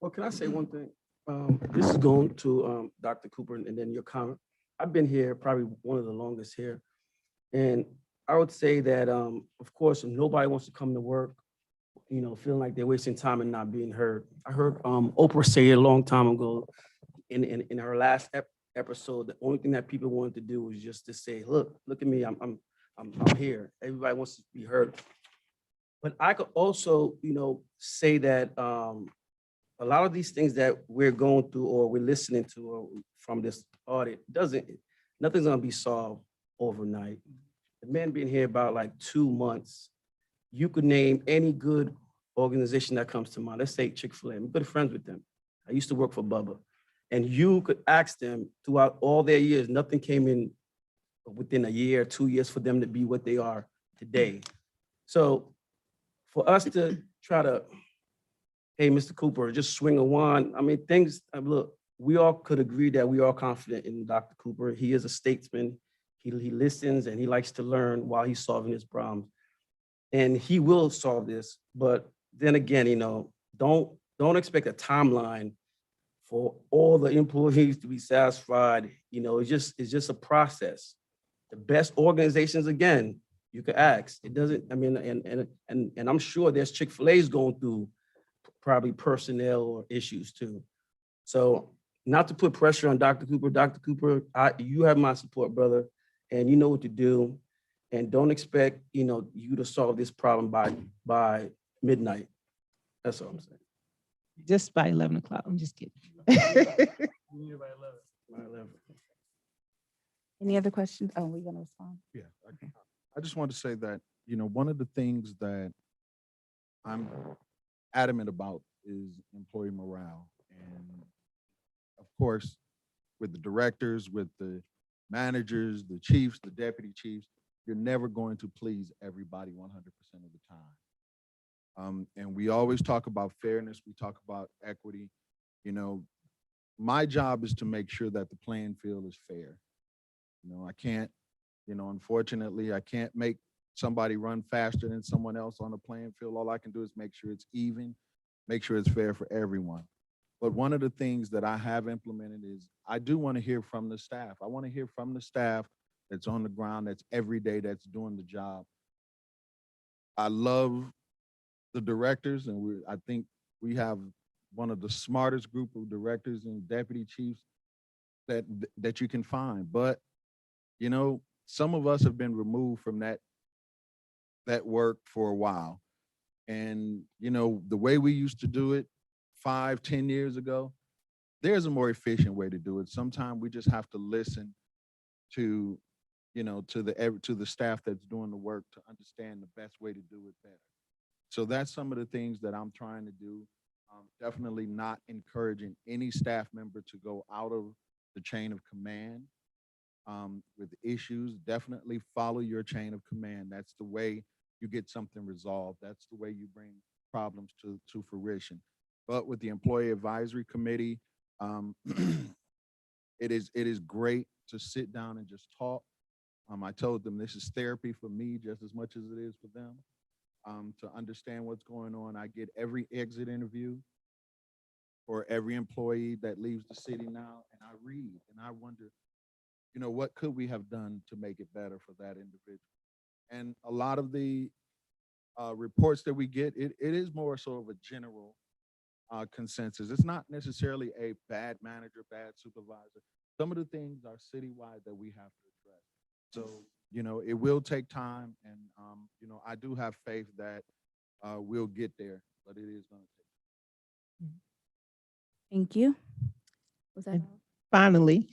[SPEAKER 9] Well, can I say one thing? This is going to Dr. Cooper and then your comment. I've been here probably one of the longest here. And I would say that, of course, nobody wants to come to work, feeling like they're wasting time and not being heard. I heard Oprah say it a long time ago in her last episode. The only thing that people wanted to do was just to say, look at me, I'm here. Everybody wants to be heard. But I could also, say that a lot of these things that we're going through or we're listening to or from this audit, nothing's gonna be solved overnight. The man been here about like 2 months. You could name any good organization that comes to mind. Let's say Chick-fil-A. I'm good friends with them. I used to work for Bubba. And you could ask them throughout all their years, nothing came in within a year, 2 years for them to be what they are today. So for us to try to, hey, Mr. Cooper, just swing a wand. I mean, look, we all could agree that we are confident in Dr. Cooper. He is a statesman. He listens and he likes to learn while he's solving his problems. And he will solve this. But then again, don't expect a timeline for all the employees to be satisfied. It's just a process. The best organizations, again, you could ask. It doesn't, I mean, and I'm sure there's Chick-fil-A's going through probably personnel or issues too. So not to put pressure on Dr. Cooper. Dr. Cooper, you have my support, brother, and you know what to do. And don't expect, you to solve this problem by midnight. That's all I'm saying.
[SPEAKER 7] Just by 11 o'clock. I'm just kidding.
[SPEAKER 3] We need it by 11.
[SPEAKER 9] By 11.
[SPEAKER 1] Any other questions? Oh, we're gonna respond.
[SPEAKER 4] Yeah, I just want to say that, one of the things that I'm adamant about is employee morale. And of course, with the directors, with the managers, the chiefs, the deputy chiefs, you're never going to please everybody 100% of the time. And we always talk about fairness. We talk about equity. My job is to make sure that the playing field is fair. I can't, unfortunately, I can't make somebody run faster than someone else on the playing field. All I can do is make sure it's even, make sure it's fair for everyone. But one of the things that I have implemented is I do want to hear from the staff. I want to hear from the staff that's on the ground, that's every day, that's doing the job. I love the directors, and I think we have one of the smartest group of directors and deputy chiefs that you can find. But some of us have been removed from that work for a while. And the way we used to do it 5-10 years ago, there's a more efficient way to do it. Sometimes we just have to listen to the staff that's doing the work to understand the best way to do it better. So that's some of the things that I'm trying to do. Definitely not encouraging any staff member to go out of the chain of command with issues. Definitely follow your chain of command. That's the way you get something resolved. That's the way you bring problems to fruition. But with the Employee Advisory Committee, it is great to sit down and just talk. I told them this is therapy for me just as much as it is for them, to understand what's going on. I get every exit interview for every employee that leaves the city now, and I read and I wonder, what could we have done to make it better for that individual? And a lot of the reports that we get, it is more so of a general consensus. It's not necessarily a bad manager, bad supervisor. Some of the things are citywide that we have to address. So, you know, it will take time, and, you know, I do have faith that we'll get there, but it is going to take.
[SPEAKER 1] Thank you. Was that
[SPEAKER 7] And-
[SPEAKER 1] all?
[SPEAKER 7] Finally,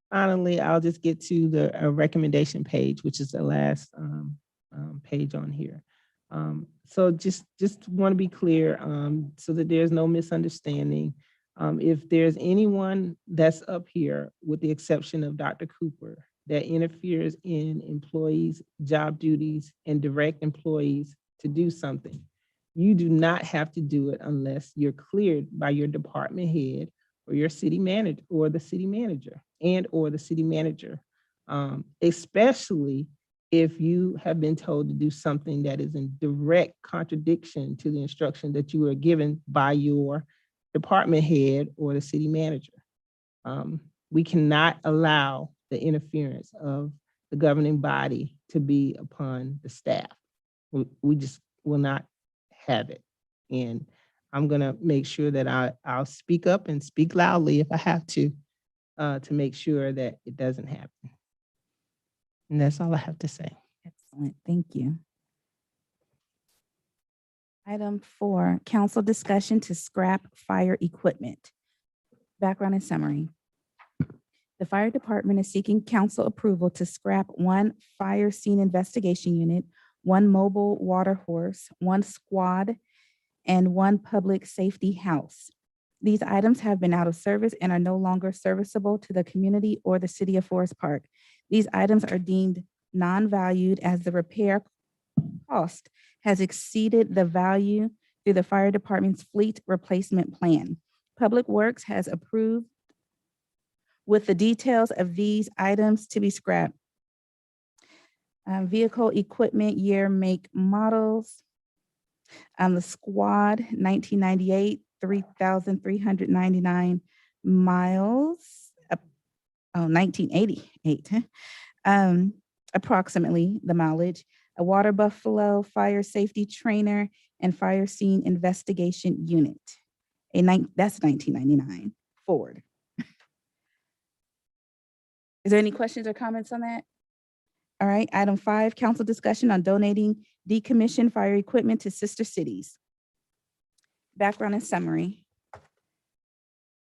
[SPEAKER 7] finally, I'll just get to the recommendation page, which is the last page on here. So just want to be clear, so that there's no misunderstanding. If there's anyone that's up here, with the exception of Dr. Cooper, that interferes in employees' job duties and direct employees to do something, you do not have to do it unless you're cleared by your department head or your city manager, or the city manager, or the city manager. Especially if you have been told to do something that is in direct contradiction to the instruction that you were given by your department head or the city manager. We cannot allow the interference of the governing body to be upon the staff. We just will not have it. And I'm gonna make sure that I'll speak up and speak loudly if I have to make sure that it doesn't happen. And that's all I have to say.
[SPEAKER 1] Excellent, thank you. Item 4, council discussion to scrap fire equipment. Background and summary. The fire department is seeking council approval to scrap 1 fire scene investigation unit, 1 mobile water horse, 1 squad, and 1 public safety house. These items have been out of service and are no longer serviceable to the community or the city of Forest Park. These items are deemed non-valued as the repair cost has exceeded the value through the fire department's fleet replacement plan. Public Works has approved with the details of these items to be scrapped. Vehicle equipment, year, make, models. The squad, 1998, 3,399 miles. 1988, approximately the mileage. A water buffalo, fire safety trainer, and fire scene investigation unit. That's 1999 Ford. Is there any questions or comments on that? All right, item 5, council discussion on donating decommissioned fire equipment to sister cities. Background and summary.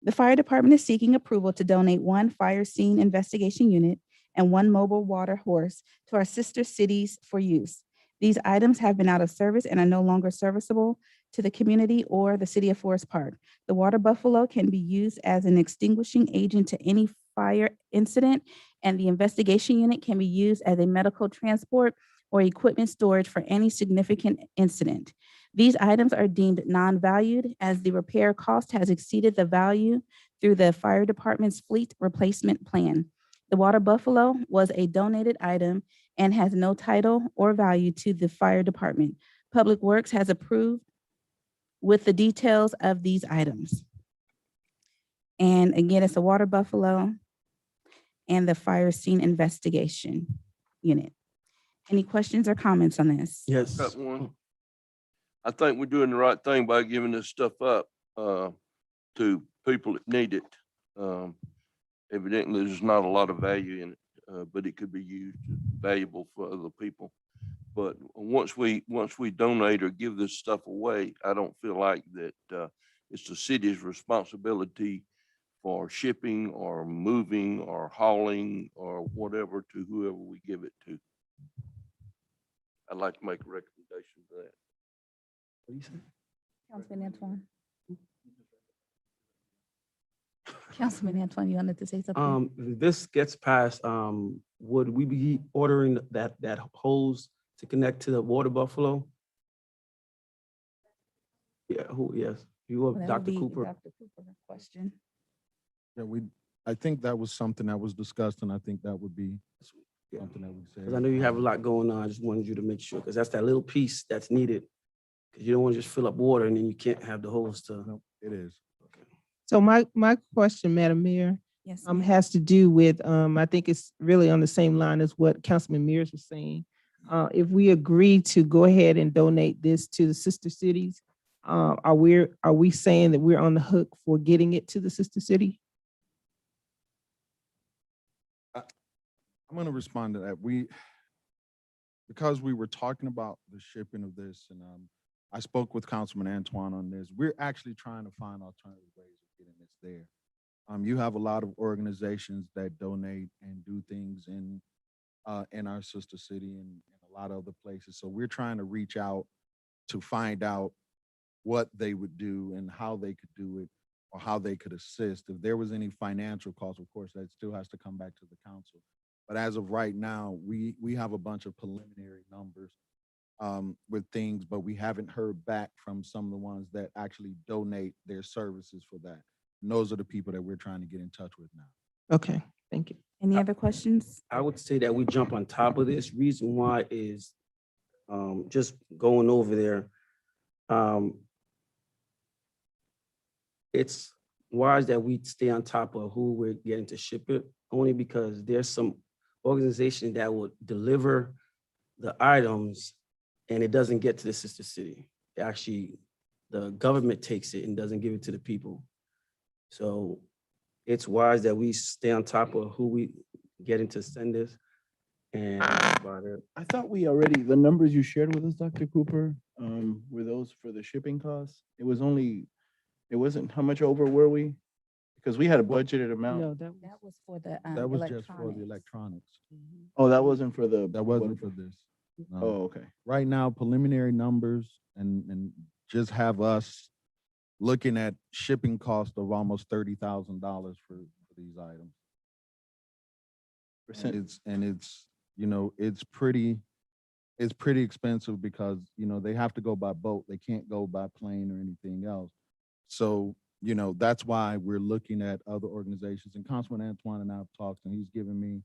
[SPEAKER 1] The fire department is seeking approval to donate 1 fire scene investigation unit and 1 mobile water horse to our sister cities for use. These items have been out of service and are no longer serviceable to the community or the city of Forest Park. The water buffalo can be used as an extinguishing agent to any fire incident, and the investigation unit can be used as a medical transport or equipment storage for any significant incident. These items are deemed non-valued as the repair cost has exceeded the value through the fire department's fleet replacement plan. The water buffalo was a donated item and has no title or value to the fire department. Public Works has approved with the details of these items. And again, it's a water buffalo and the fire scene investigation unit. Any questions or comments on this?
[SPEAKER 9] Yes.
[SPEAKER 8] Got one. I think we're doing the right thing by giving this stuff up to people that need it. Evidently, there's not a lot of value in it, but it could be used valuable for other people. But once we donate or give this stuff away, I don't feel like that it's the city's responsibility for shipping or moving or hauling or whatever to whoever we give it to. I'd like to make a recommendation for that.
[SPEAKER 9] What do you say?
[SPEAKER 1] Councilman Antoine. Councilman Antoine, you wanted to say something?
[SPEAKER 9] This gets passed, would we be ordering that hose to connect to the water buffalo? Yeah, yes, you
[SPEAKER 1] Well,
[SPEAKER 9] have
[SPEAKER 1] that would
[SPEAKER 9] Dr.
[SPEAKER 1] be
[SPEAKER 9] Cooper.
[SPEAKER 1] Dr. Cooper question.
[SPEAKER 4] Yeah, I think that was something that was discussed, and I think that would be
[SPEAKER 9] Yeah.
[SPEAKER 4] something that we said.
[SPEAKER 9] Because I know you have a lot going on. I just wanted you to make sure, because that's that little piece that's needed. Because you don't want to just fill up water and then you can't have the hose to.
[SPEAKER 4] No, it is.
[SPEAKER 7] So my question, Madam Mayor,
[SPEAKER 1] Yes. ma'am.
[SPEAKER 7] has to do with, I think it's really on the same line as what Councilman Mears was saying. If we agree to go ahead and donate this to the sister cities, are we saying that we're on the hook for getting it to the sister city?
[SPEAKER 4] I'm gonna respond to that. Because we were talking about the shipping of this, and I spoke with Councilman Antoine on this. We're actually trying to find alternative ways of getting this there. You have a lot of organizations that donate and do things in our sister city and a lot of other places. So we're trying to reach out to find out what they would do and how they could do it, or how they could assist. If there was any financial cost, of course, that still has to come back to the council. But as of right now, we have a bunch of preliminary numbers with things, but we haven't heard back from some of the ones that actually donate their services for that. And those are the people that we're trying to get in touch with now.
[SPEAKER 7] Okay, thank you.
[SPEAKER 1] Any other questions?
[SPEAKER 9] I would say that we jump on top of this. Reason why is just going over there. It's wise that we stay on top of who we're getting to ship it, only because there's some organization that will deliver the items and it doesn't get to the sister city. Actually, the government takes it and doesn't give it to the people. So it's wise that we stay on top of who we getting to send this. And about it.
[SPEAKER 3] I thought we already, the numbers you shared with us, Dr. Cooper, were those for the shipping costs? It wasn't, how much over were we? Because we had a budgeted amount.
[SPEAKER 7] No, that
[SPEAKER 1] That was for the
[SPEAKER 4] That was just for the
[SPEAKER 1] electronics.
[SPEAKER 4] electronics.
[SPEAKER 3] Oh, that wasn't for the.
[SPEAKER 4] That wasn't for this. No.
[SPEAKER 3] Oh, okay.
[SPEAKER 4] Right now, preliminary numbers and just have us looking at shipping cost of almost $30,000 for these items. And it's, you know, it's pretty expensive because, you know, they have to go by boat. They can't go by plane or anything else. So, you know, that's why we're looking at other organizations. And Councilman Antoine and I have talked, and he's given me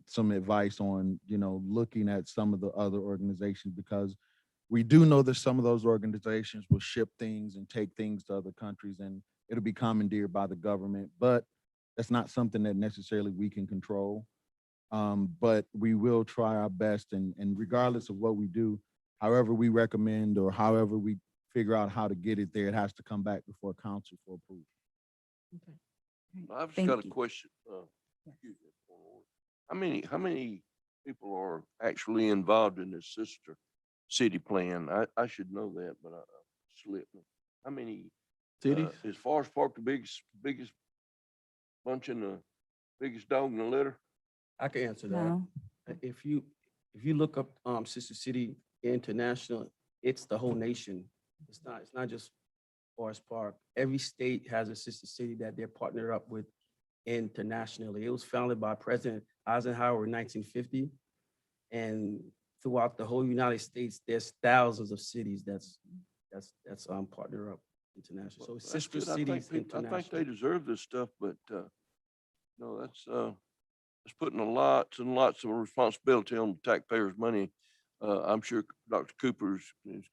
[SPEAKER 4] some advice on, you know, looking at some of the other organizations, because we do know that some of those organizations will ship things and take things to other countries, and it'll be commandeered by the government, but that's not something that necessarily we can control. But we will try our best, and regardless of what we do, however we recommend or however we figure out how to get it there, it has to come back before council for approval.
[SPEAKER 8] I've just
[SPEAKER 1] Thank
[SPEAKER 8] got a
[SPEAKER 1] you.
[SPEAKER 8] question. Excuse me, point of order. How many people are actually involved in this sister city plan? I should know that, but I slipped me. How many
[SPEAKER 3] Cities?
[SPEAKER 8] Is Forest Park the biggest bunch in the biggest dog in the litter?
[SPEAKER 9] I can answer that.
[SPEAKER 1] No.
[SPEAKER 9] If you look up Sister City International, it's the whole nation. It's not just Forest Park. Every state has a sister city that they're partnered up with internationally. It was founded by President Eisenhower in 1950. And throughout the whole United States, there's thousands of cities that's partnered up international. So
[SPEAKER 8] Well, that's
[SPEAKER 9] sister
[SPEAKER 8] good.
[SPEAKER 9] cities
[SPEAKER 8] I think
[SPEAKER 9] international.
[SPEAKER 8] they deserve this stuff, but no, that's putting lots and lots of responsibility on the taxpayers' money. I'm sure Dr. Cooper is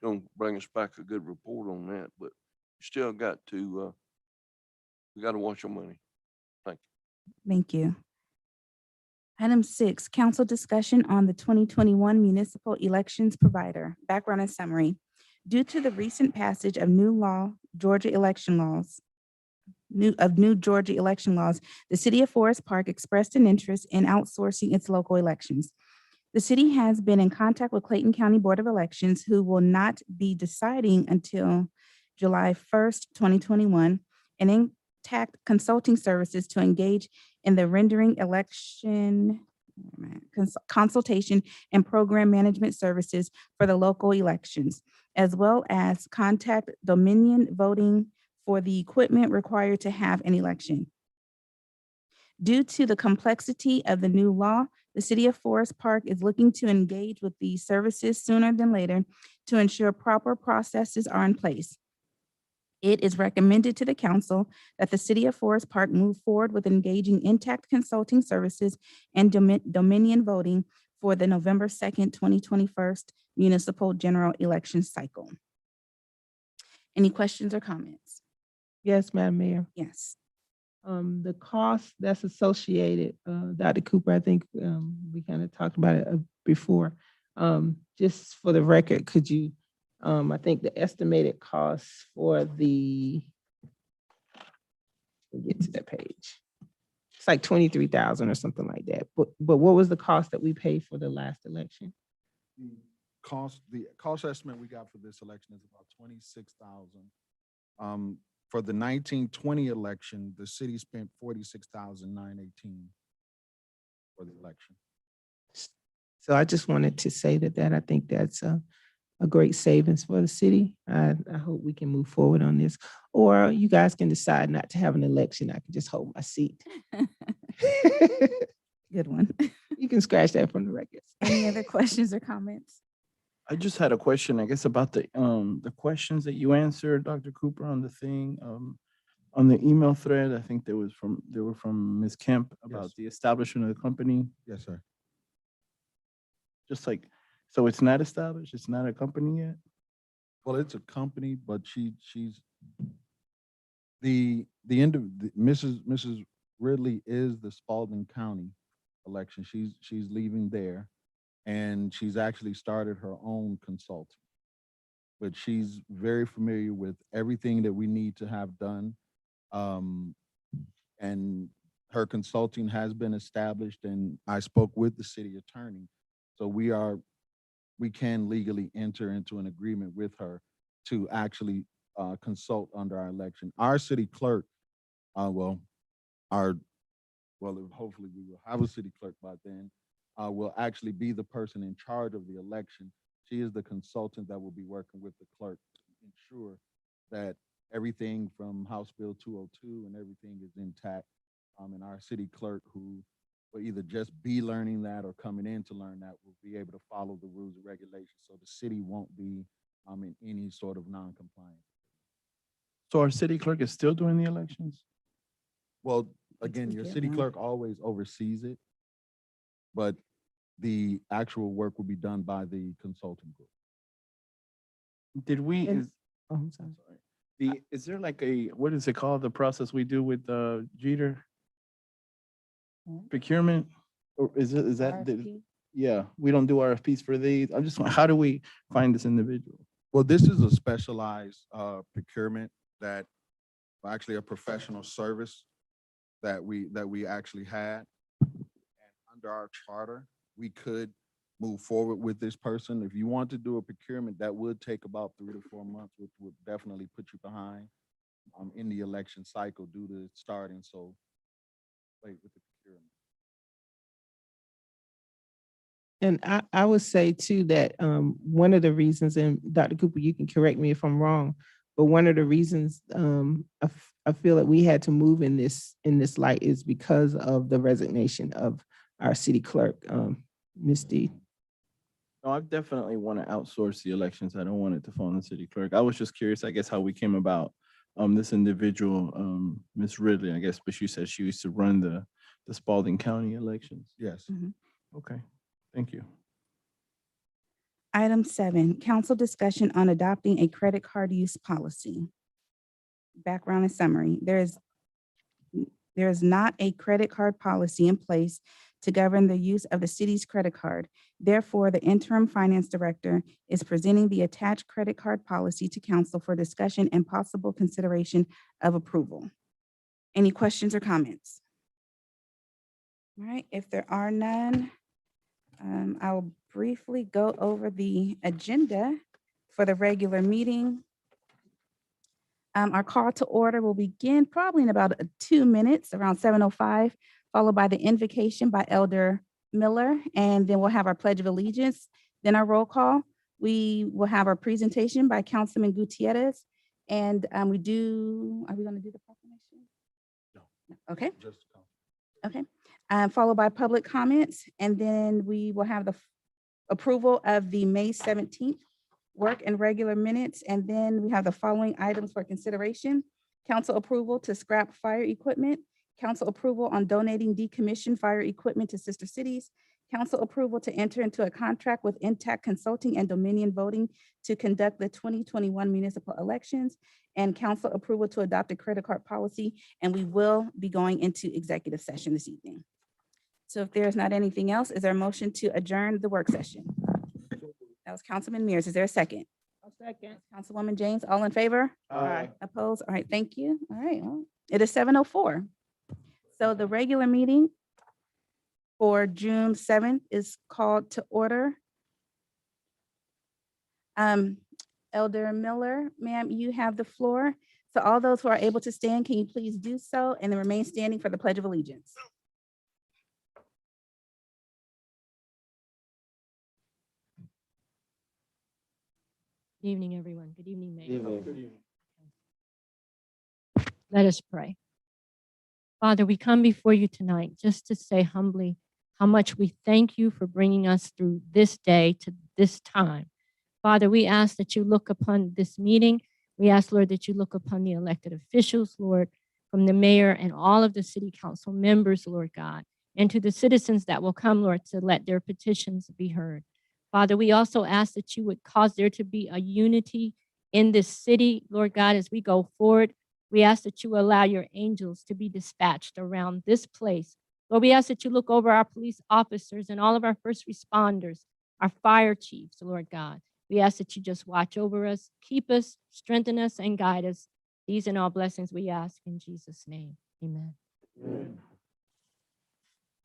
[SPEAKER 8] going to bring us back a good report on that, but you still got to, we got to watch our money. Thank you.
[SPEAKER 1] Thank you. Item 6, council discussion on the 2021 municipal elections provider. Background and summary. Due to the recent passage of new Georgia election laws, the city of Forest Park expressed an interest in outsourcing its local elections. The city has been in contact with Clayton County Board of Elections, who will not be deciding until July 1st, 2021, and Intact Consulting Services to engage in the rendering election consultation and program management services for the local elections, as well as contact Dominion Voting for the equipment required to have an election. Due to the complexity of the new law, the city of Forest Park is looking to engage with these services sooner than later to ensure proper processes are in place. It is recommended to the council that the city of Forest Park move forward with engaging Intact Consulting Services and Dominion Voting for the November 2nd, 2021 municipal general election cycle. Any questions or comments?
[SPEAKER 7] Yes, Madam Mayor.
[SPEAKER 1] Yes.
[SPEAKER 7] The cost that's associated, Dr. Cooper, I think we kind of talked about it before. Just for the record, could you I think the estimated cost for let me get to that page. It's like 23,000 or something like that. But what was the cost that we paid for the last election?
[SPEAKER 4] The cost estimate we got for this election is about 26,000. For the 1920 election, the city spent 46,918 for the election.
[SPEAKER 7] So I just wanted to say that I think that's a great savings for the city. I hope we can move forward on this. Or you guys can decide not to have an election. I can just hold my seat.
[SPEAKER 1] Good one.
[SPEAKER 7] You can scratch that from the records.
[SPEAKER 1] Any other questions or comments?
[SPEAKER 3] I just had a question, I guess, about the questions that you answered, Dr. Cooper, on the thing, on the email thread. I think they were from Ms. Kemp about
[SPEAKER 4] Yes.
[SPEAKER 3] the establishment of the company.
[SPEAKER 4] Yes, sir.
[SPEAKER 3] Just like, so it's not established, it's not a company yet?
[SPEAKER 4] Well, it's a company, but she's the end of Mrs. Ridley is the Spalding County election. She's leaving there, and she's actually started her own consulting. But she's very familiar with everything that we need to have done. And her consulting has been established, and I spoke with the city attorney. So we can legally enter into an agreement with her to actually consult under our election. Our city clerk, hopefully we will have a city clerk by then, will actually be the person in charge of the election. She is the consultant that will be working with the clerk to ensure that everything from House Bill 202 and everything is intact. And our city clerk, who will either just be learning that or coming in to learn that, will be able to follow the rules and regulations. So the city won't be in any sort of non-compliance.
[SPEAKER 3] So our city clerk is still doing the elections?
[SPEAKER 4] Well, again,
[SPEAKER 1] we
[SPEAKER 4] your
[SPEAKER 1] get
[SPEAKER 4] city
[SPEAKER 1] one.
[SPEAKER 4] clerk always oversees it, but the actual work will be done by the consulting group.
[SPEAKER 3] Did we,
[SPEAKER 7] And-
[SPEAKER 3] is,
[SPEAKER 7] Oh, I'm sorry.
[SPEAKER 3] I'm sorry. Is there like what is it called, the process we do with Jeter?
[SPEAKER 1] Hmm?
[SPEAKER 3] Procurement? Or is that,
[SPEAKER 1] RFP?
[SPEAKER 3] yeah, we don't do RFPs for these. I'm just, how do we find this individual?
[SPEAKER 4] Well, this is a specialized procurement that, actually a professional service that we actually had. And under our charter, we could move forward with this person. If you want to do a procurement, that would take about 3 to 4 months, which would definitely put you behind in the election cycle due to starting so late with the procurement.
[SPEAKER 7] And I would say too that one of the reasons, and Dr. Cooper, you can correct me if I'm wrong, but one of the reasons I feel that we had to move in this light is because of the resignation of our city clerk, Ms. D.
[SPEAKER 3] No, I definitely want to outsource the elections. I don't want it to fall on the city clerk. I was just curious, I guess, how we came about this individual, Ms. Ridley, I guess, but she said she used to run the Spalding County elections.
[SPEAKER 4] Yes.
[SPEAKER 3] Okay, thank you.
[SPEAKER 1] Item 7, council discussion on adopting a credit card use policy. Background and summary. There is not a credit card policy in place to govern the use of the city's credit card. Therefore, the interim finance director is presenting the attached credit card policy to council for discussion and possible consideration of approval. Any questions or comments? All right, if there are none, I will briefly go over the agenda for the regular meeting. Our call to order will begin probably in about 2 minutes, around 7:05, followed by the invocation by Elder Miller, and then we'll have our Pledge of Allegiance, then our roll call. We will have our presentation by Councilman Gutierrez, and are we going to do the proclamation?
[SPEAKER 4] No.
[SPEAKER 1] Okay.
[SPEAKER 4] Just
[SPEAKER 1] Okay, followed by public comments, and then we will have the approval of the May 17th work and regular minutes, and then we have the following items for consideration. Council approval to scrap fire equipment, council approval on donating decommissioned fire equipment to sister cities, council approval to enter into a contract with Intact Consulting and Dominion Voting to conduct the 2021 municipal elections, and council approval to adopt a credit card policy, and we will be going into executive session this evening. So if there's not anything else, is there a motion to adjourn the work session? That was Councilman Mears. Is there a second? Second. Councilwoman James, all in favor?
[SPEAKER 3] Aye.
[SPEAKER 1] Opposed? All right, thank you. All right, well, it is 7:04. So the regular meeting for June 7th is called to order. Elder Miller, ma'am, you have the floor. So all those who are able to stand, can you please do so and then remain standing for the Pledge of Allegiance?
[SPEAKER 10] Good evening, everyone. Good evening, Mayor.
[SPEAKER 3] Evening.
[SPEAKER 10] Let us pray. Father, we come before you tonight just to say humbly how much we thank you for bringing us through this day to this time. Father, we ask that you look upon this meeting. We ask, Lord, that you look upon the elected officials, Lord, from the mayor and all of the city council members, Lord God, and to the citizens that will come, Lord, to let their petitions be heard. Father, we also ask that you would cause there to be a unity in this city, Lord God, as we go forward. We ask that you allow your angels to be dispatched around this place. Lord, we ask that you look over our police officers and all of our first responders, our fire chiefs, Lord God. We ask that you just watch over us, keep us, strengthen us, and guide us. These and all blessings we ask in Jesus' name. Amen.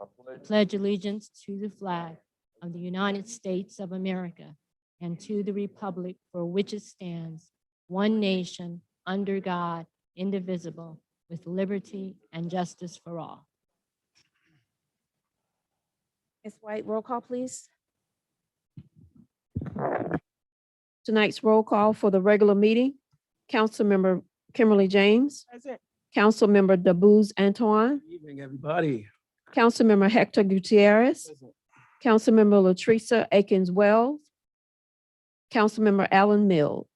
[SPEAKER 8] I
[SPEAKER 10] Pledge allegiance to the flag of the United States of America and to the republic for which it stands, one nation, under God, indivisible, with liberty and justice for all.
[SPEAKER 1] Ms. White, roll call, please.
[SPEAKER 2] Tonight's roll call for the regular meeting, Councilmember Kimberly James,
[SPEAKER 7] Present.
[SPEAKER 2] Councilmember Dabuz Antoine,
[SPEAKER 9] Good evening, everybody.
[SPEAKER 2] Councilmember Hector Gutierrez, Councilmember Latresa Akins Wells, Councilmember Alan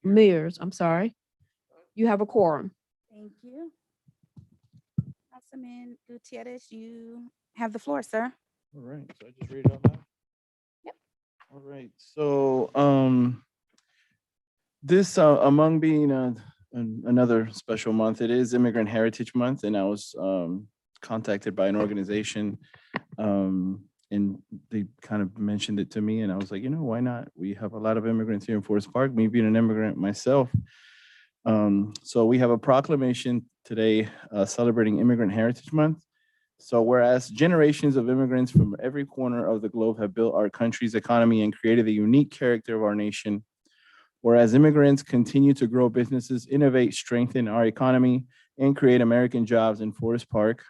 [SPEAKER 2] Mears, I'm sorry. You have a quorum.
[SPEAKER 1] Thank you. Councilman Gutierrez, you have the floor, sir.
[SPEAKER 3] All right, so I just read it out loud?
[SPEAKER 1] Yep.
[SPEAKER 3] All right, so, this, among being another special month, it is Immigrant Heritage Month, and I was, contacted by an organization, and they kind of mentioned it to me, and I was like, why not? We have a lot of immigrants here in Forest Park, me being an immigrant myself. So we have a proclamation today, celebrating Immigrant Heritage Month. So whereas generations of immigrants from every corner of the globe have built our country's economy and created the unique character of our nation, whereas immigrants continue to grow businesses, innovate, strengthen our economy, and create American jobs in Forest Park,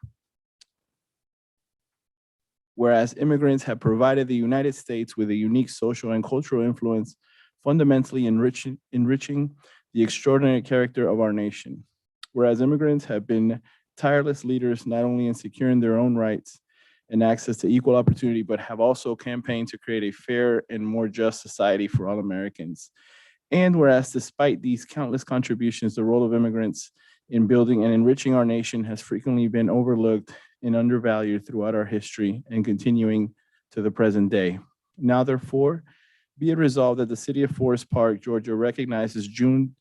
[SPEAKER 3] whereas immigrants have provided the United States with a unique social and cultural influence, fundamentally enriching the extraordinary character of our nation. Whereas immigrants have been tireless leaders, not only in securing their own rights and access to equal opportunity, but have also campaigned to create a fair and more just society for all Americans. And whereas despite these countless contributions, the role of immigrants in building and enriching our nation has frequently been overlooked and undervalued throughout our history and continuing to the present day. Now, therefore, be it resolved that the city of Forest Park, Georgia recognizes June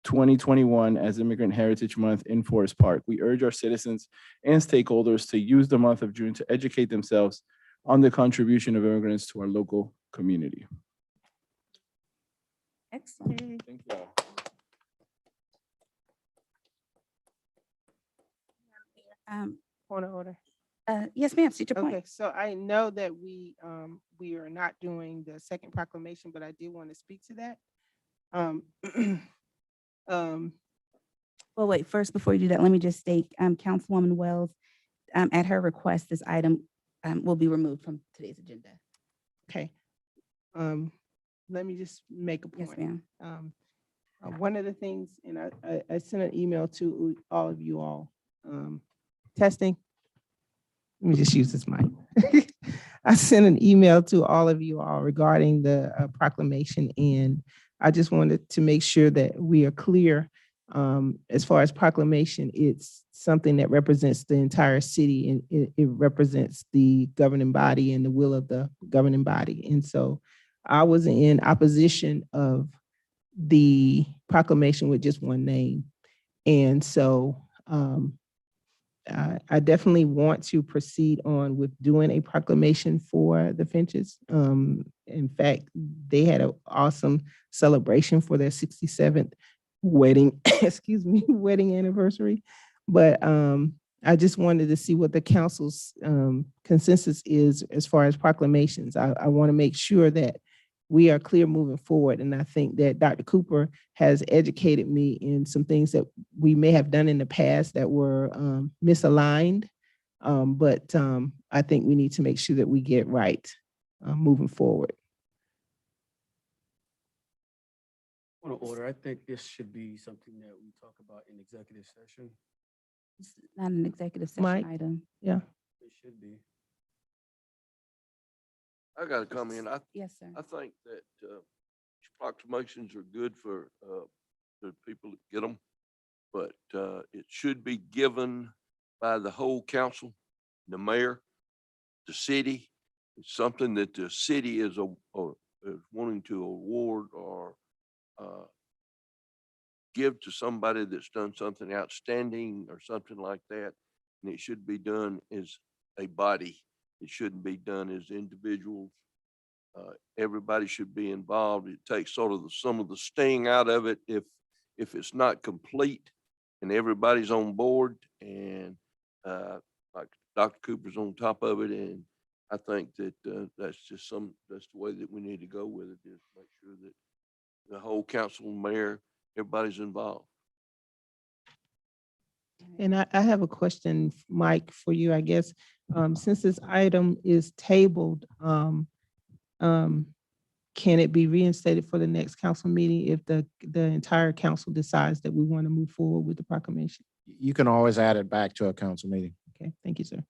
[SPEAKER 3] 2021 as Immigrant Heritage Month in Forest Park. We urge our citizens and stakeholders to use the month of June to educate themselves on the contribution of immigrants to our local community.
[SPEAKER 1] Excellent.
[SPEAKER 3] Thank you.
[SPEAKER 11] Point of order.
[SPEAKER 1] Yes, ma'am, state your
[SPEAKER 11] Okay,
[SPEAKER 1] point.
[SPEAKER 11] so I know that we are not doing the second proclamation, but I did want to speak to that.
[SPEAKER 1] Well, wait, first, before you do that, let me just state, Councilwoman Wells, at her request, this item will be removed from today's agenda.
[SPEAKER 11] Okay. Let me just make a
[SPEAKER 1] Yes,
[SPEAKER 11] point.
[SPEAKER 1] ma'am.
[SPEAKER 11] One of the things, and I sent an email to all of you all, testing. Let me just use this mic. I sent an email to all of you all regarding the proclamation, and I just wanted to make sure that we are clear. As far as proclamation, it's something that represents the entire city, and it represents the governing body and the will of the governing body. And so I was in opposition of the proclamation with just one name. And so I definitely want to proceed on with doing a proclamation for the Finches. In fact, they had an awesome celebration for their 67th wedding, excuse me, wedding anniversary. But I just wanted to see what the council's consensus is as far as proclamations. I want to make sure that we are clear moving forward. And I think that Dr. Cooper has educated me in some things that we may have done in the past that were misaligned. But I think we need to make sure that we get it right moving forward.
[SPEAKER 9] Point of order, I think this should be something that we talk about in executive session.
[SPEAKER 1] It's not an executive session
[SPEAKER 11] Mike?
[SPEAKER 1] item.
[SPEAKER 11] Yeah.
[SPEAKER 9] It should be.
[SPEAKER 8] I got a comment.
[SPEAKER 1] Yes, sir.
[SPEAKER 8] I think that proclamations are good for the people that get them, but it should be given by the whole council, the mayor, the city. It's something that the city is wanting to award or give to somebody that's done something outstanding or something like that. And it should be done as a body. It shouldn't be done as individuals. Everybody should be involved. It takes sort of some of the sting out of it if it's not complete and everybody's on board and like Dr. Cooper's on top of it. And I think that that's the way that we need to go with it, is make sure that the whole council, mayor, everybody's involved.
[SPEAKER 11] And I have a question, Mike, for you, I guess. Since this item is tabled, can it be reinstated for the next council meeting if the entire council decides that we want to move forward with the proclamation?
[SPEAKER 6] You can always add it back to a council meeting.
[SPEAKER 11] Okay, thank you, sir.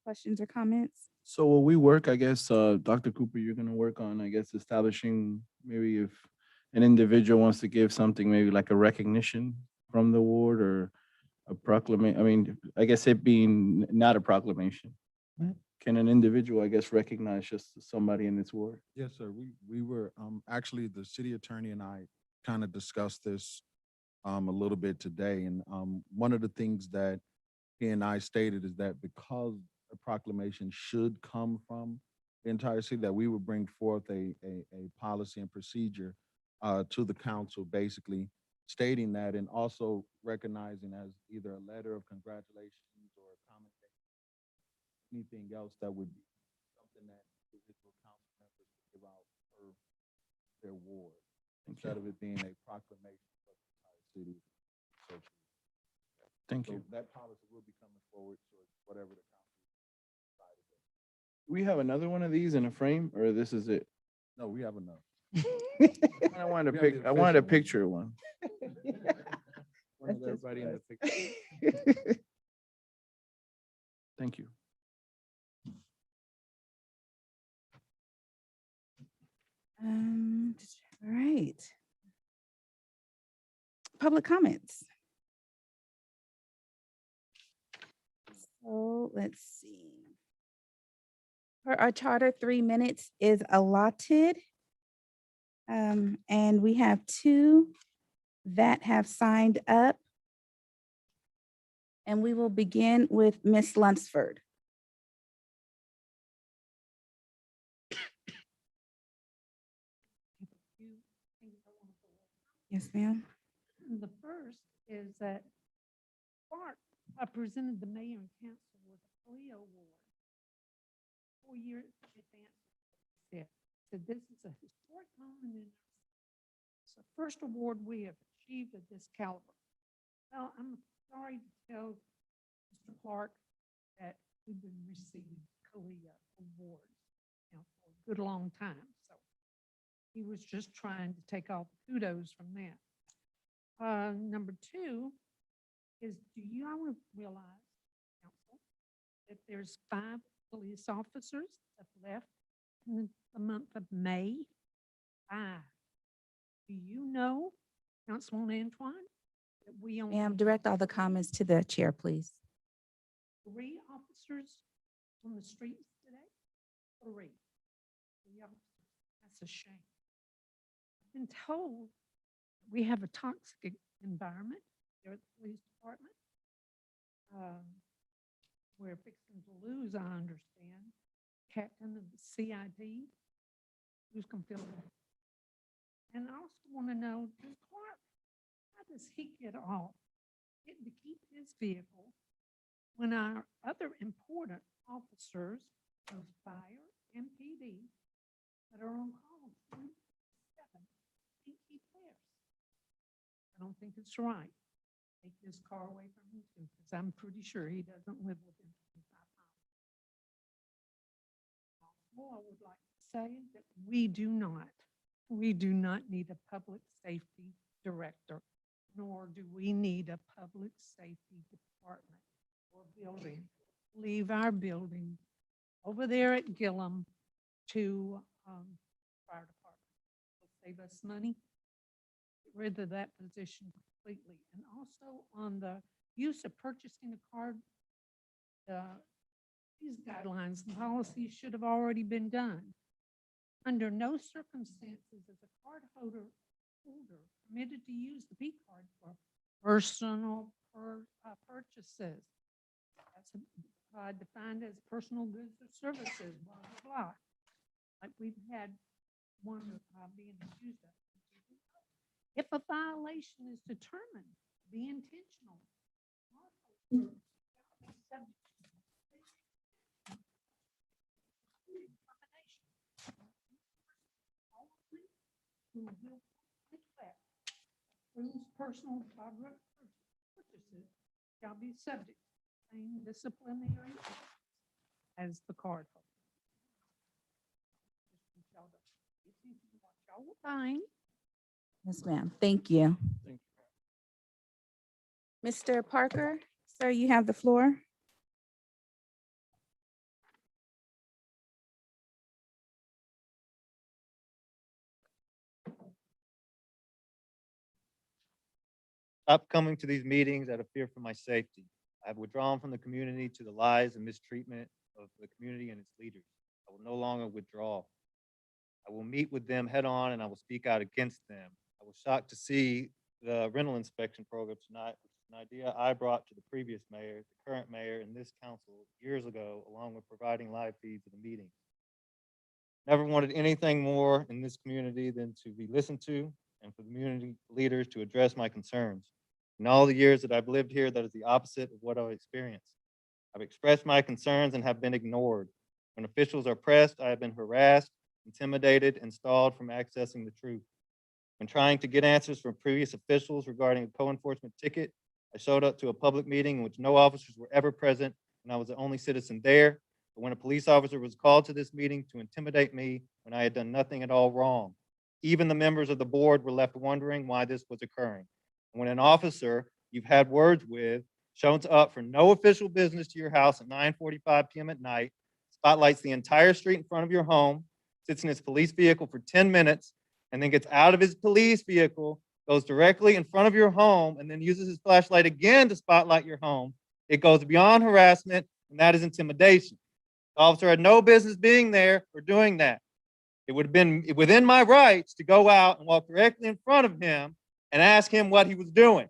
[SPEAKER 1] Questions or comments?
[SPEAKER 3] So will we work, I guess, Dr. Cooper, you're gonna work on, I guess, establishing maybe if an individual wants to give something, maybe like a recognition from the ward or a proclamation. I mean, I guess it being not a proclamation.
[SPEAKER 11] Right.
[SPEAKER 3] Can an individual, I guess, recognize just somebody in this ward?
[SPEAKER 4] Yes, sir. We were, actually, the city attorney and I kind of discussed this a little bit today. And one of the things that he and I stated is that because a proclamation should come from the entire city, that we would bring forth a policy and procedure to the council, basically stating that, and also recognizing as either a letter of congratulations or a commendation, anything else that would be something that individual council members would give out for their ward, instead of it being a proclamation for the entire city.
[SPEAKER 3] Thank
[SPEAKER 4] So
[SPEAKER 3] you.
[SPEAKER 4] that policy will be coming forward to whatever the council decided.
[SPEAKER 3] Do we have another one of these in a frame, or this is it?
[SPEAKER 4] No, we have enough.
[SPEAKER 3] I wanted
[SPEAKER 4] We
[SPEAKER 3] to
[SPEAKER 4] have the
[SPEAKER 3] I wanted a
[SPEAKER 4] official one.
[SPEAKER 3] picture one.
[SPEAKER 4] One of
[SPEAKER 11] That's just
[SPEAKER 4] everybody in
[SPEAKER 11] for
[SPEAKER 4] the
[SPEAKER 11] us.
[SPEAKER 4] picture.
[SPEAKER 3] Thank you.
[SPEAKER 1] All right. Public comments. So let's see. Per our charter, 3 minutes is allotted. And we have 2 that have signed up. And we will begin with Miss Lunsford. Yes, ma'am.
[SPEAKER 12] The first is that Clark presented the mayor and council with a Cleo Award, 4-year advance. So this is a historic moment in our city. It's the first award we have achieved at this caliber. Well, I'm sorry to tell Mr. Clark that we've been receiving Cleo awards now for a good long time. So he was just trying to take all the kudos from that. Number 2 is, do you all realize, council, that there's 5 police officers that left in the month of May? 5. Do you know, Councilman Antoine, that we only
[SPEAKER 1] Ma'am, direct all the comments to the chair, please.
[SPEAKER 12] 3 officers on the streets today? 3. 3 officers. That's a shame. I've been told we have a toxic environment there at the police department. we're fixing to lose, I understand, captain of the CID, who's confilled. And I also want to know, does Clark, how does he get off getting to keep his vehicle when our other important officers of fire and PD that are on call 24/7 can't keep theirs? I don't think it's right. Take his car away from him too, because I'm pretty sure he doesn't live within 25 miles. Also, I would like to say that we do not need a public safety director, nor do we need a public safety department or building. Leave our building over there at Gillum to fire department. It'll save us money. Get rid of that position completely. And also on the use of purchasing a card, these guidelines and policies should have already been done. Under no circumstances is a card holder permitted to use the P card for personal purchases. That's defined as personal goods or services, blah, blah, blah. Like we've had one being accused of. If a violation is determined to be intentional, whose personal purchases shall be subject to the same disciplinary as the card holder. Y'all will find.
[SPEAKER 1] Yes, ma'am. Thank you.
[SPEAKER 3] Thank
[SPEAKER 1] Mr. Parker, sir, you have the floor.
[SPEAKER 13] Stop coming to these meetings out of fear for my safety. I have withdrawn from the community to the lies and mistreatment of the community and its leaders. I will no longer withdraw. I will meet with them head on and I will speak out against them. I was shocked to see the rental inspection program tonight, which is an idea I brought to the previous mayor, the current mayor, and this council years ago, along with providing live feeds of the meetings. Never wanted anything more in this community than to be listened to and for the community leaders to address my concerns. In all the years that I've lived here, that is the opposite of what I've experienced. I've expressed my concerns and have been ignored. When officials are pressed, I have been harassed, intimidated, and stalled from accessing the truth. When trying to get answers from previous officials regarding a co-enforcement ticket, I showed up to a public meeting in which no officers were ever present, and I was the only citizen there. But when a police officer was called to this meeting to intimidate me when I had done nothing at all wrong, even the members of the board were left wondering why this was occurring. When an officer you've had words with shows up for no official business to your house at 9:45 p.m. at night, spotlights the entire street in front of your home, sits in his police vehicle for 10 minutes, and then gets out of his police vehicle, goes directly in front of your home, and then uses his flashlight again to spotlight your home, it goes beyond harassment, and that is intimidation. The officer had no business being there or doing that. It would have been within my rights to go out and walk directly in front of him and ask him what he was doing.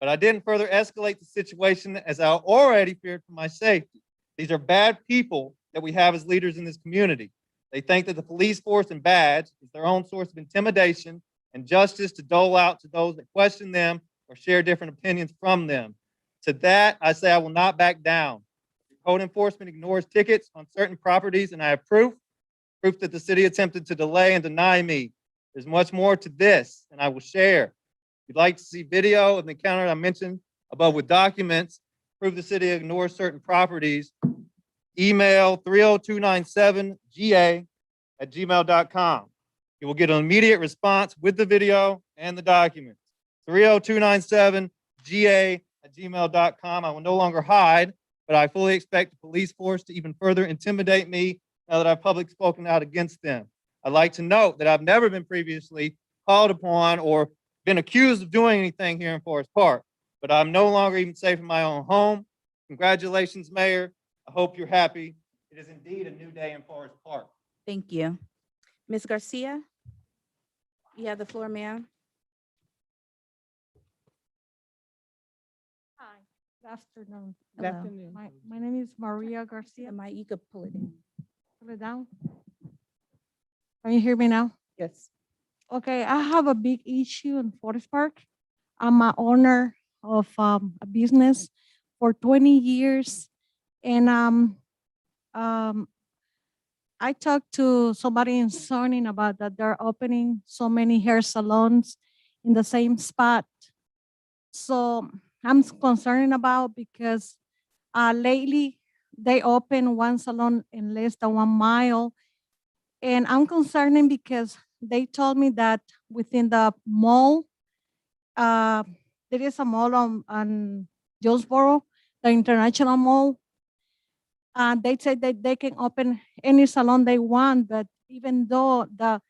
[SPEAKER 13] But I didn't further escalate the situation as I already feared for my safety. These are bad people that we have as leaders in this community. They think that the police force and badge is their own source of intimidation and justice to dole out to those that question them or share different opinions from them. To that, I say I will not back down. Code enforcement ignores tickets on certain properties, and I have proof that the city attempted to delay and deny me. There's much more to this, and I will share. If you'd like to see video of the encounter I mentioned above with documents, prove the city ignores certain properties, email 30297ga@gmail.com. You will get an immediate response with the video and the documents. 30297ga@gmail.com. I will no longer hide, but I fully expect the police force to even further intimidate me now that I've publicly spoken out against them. I'd like to note that I've never been previously called upon or been accused of doing anything here in Forest Park, but I'm no longer even safe in my own home. Congratulations, Mayor. I hope you're happy. It is indeed a new day in Forest Park.
[SPEAKER 1] Thank you. Ms. Garcia, you have the floor, ma'am.
[SPEAKER 10] Hi,
[SPEAKER 12] Good afternoon.
[SPEAKER 7] Good
[SPEAKER 1] Hello.
[SPEAKER 7] afternoon.
[SPEAKER 12] My name is Maria Garcia.
[SPEAKER 1] Mike, you could pull it in.
[SPEAKER 12] Pull it down. Can you hear me now?
[SPEAKER 7] Yes.
[SPEAKER 12] Okay, I have a big issue in Forest Park. I'm a owner of a business for 20 years. And I talked to somebody in Zoning about that they're opening so many hair salons in the same spot. So I'm concerned about because lately they opened one salon in less than 1 mile. And I'm concerned because they told me that within the mall, uh, there is a mall on Jonesboro, the International Mall. They said that they can open any salon they want, but even though the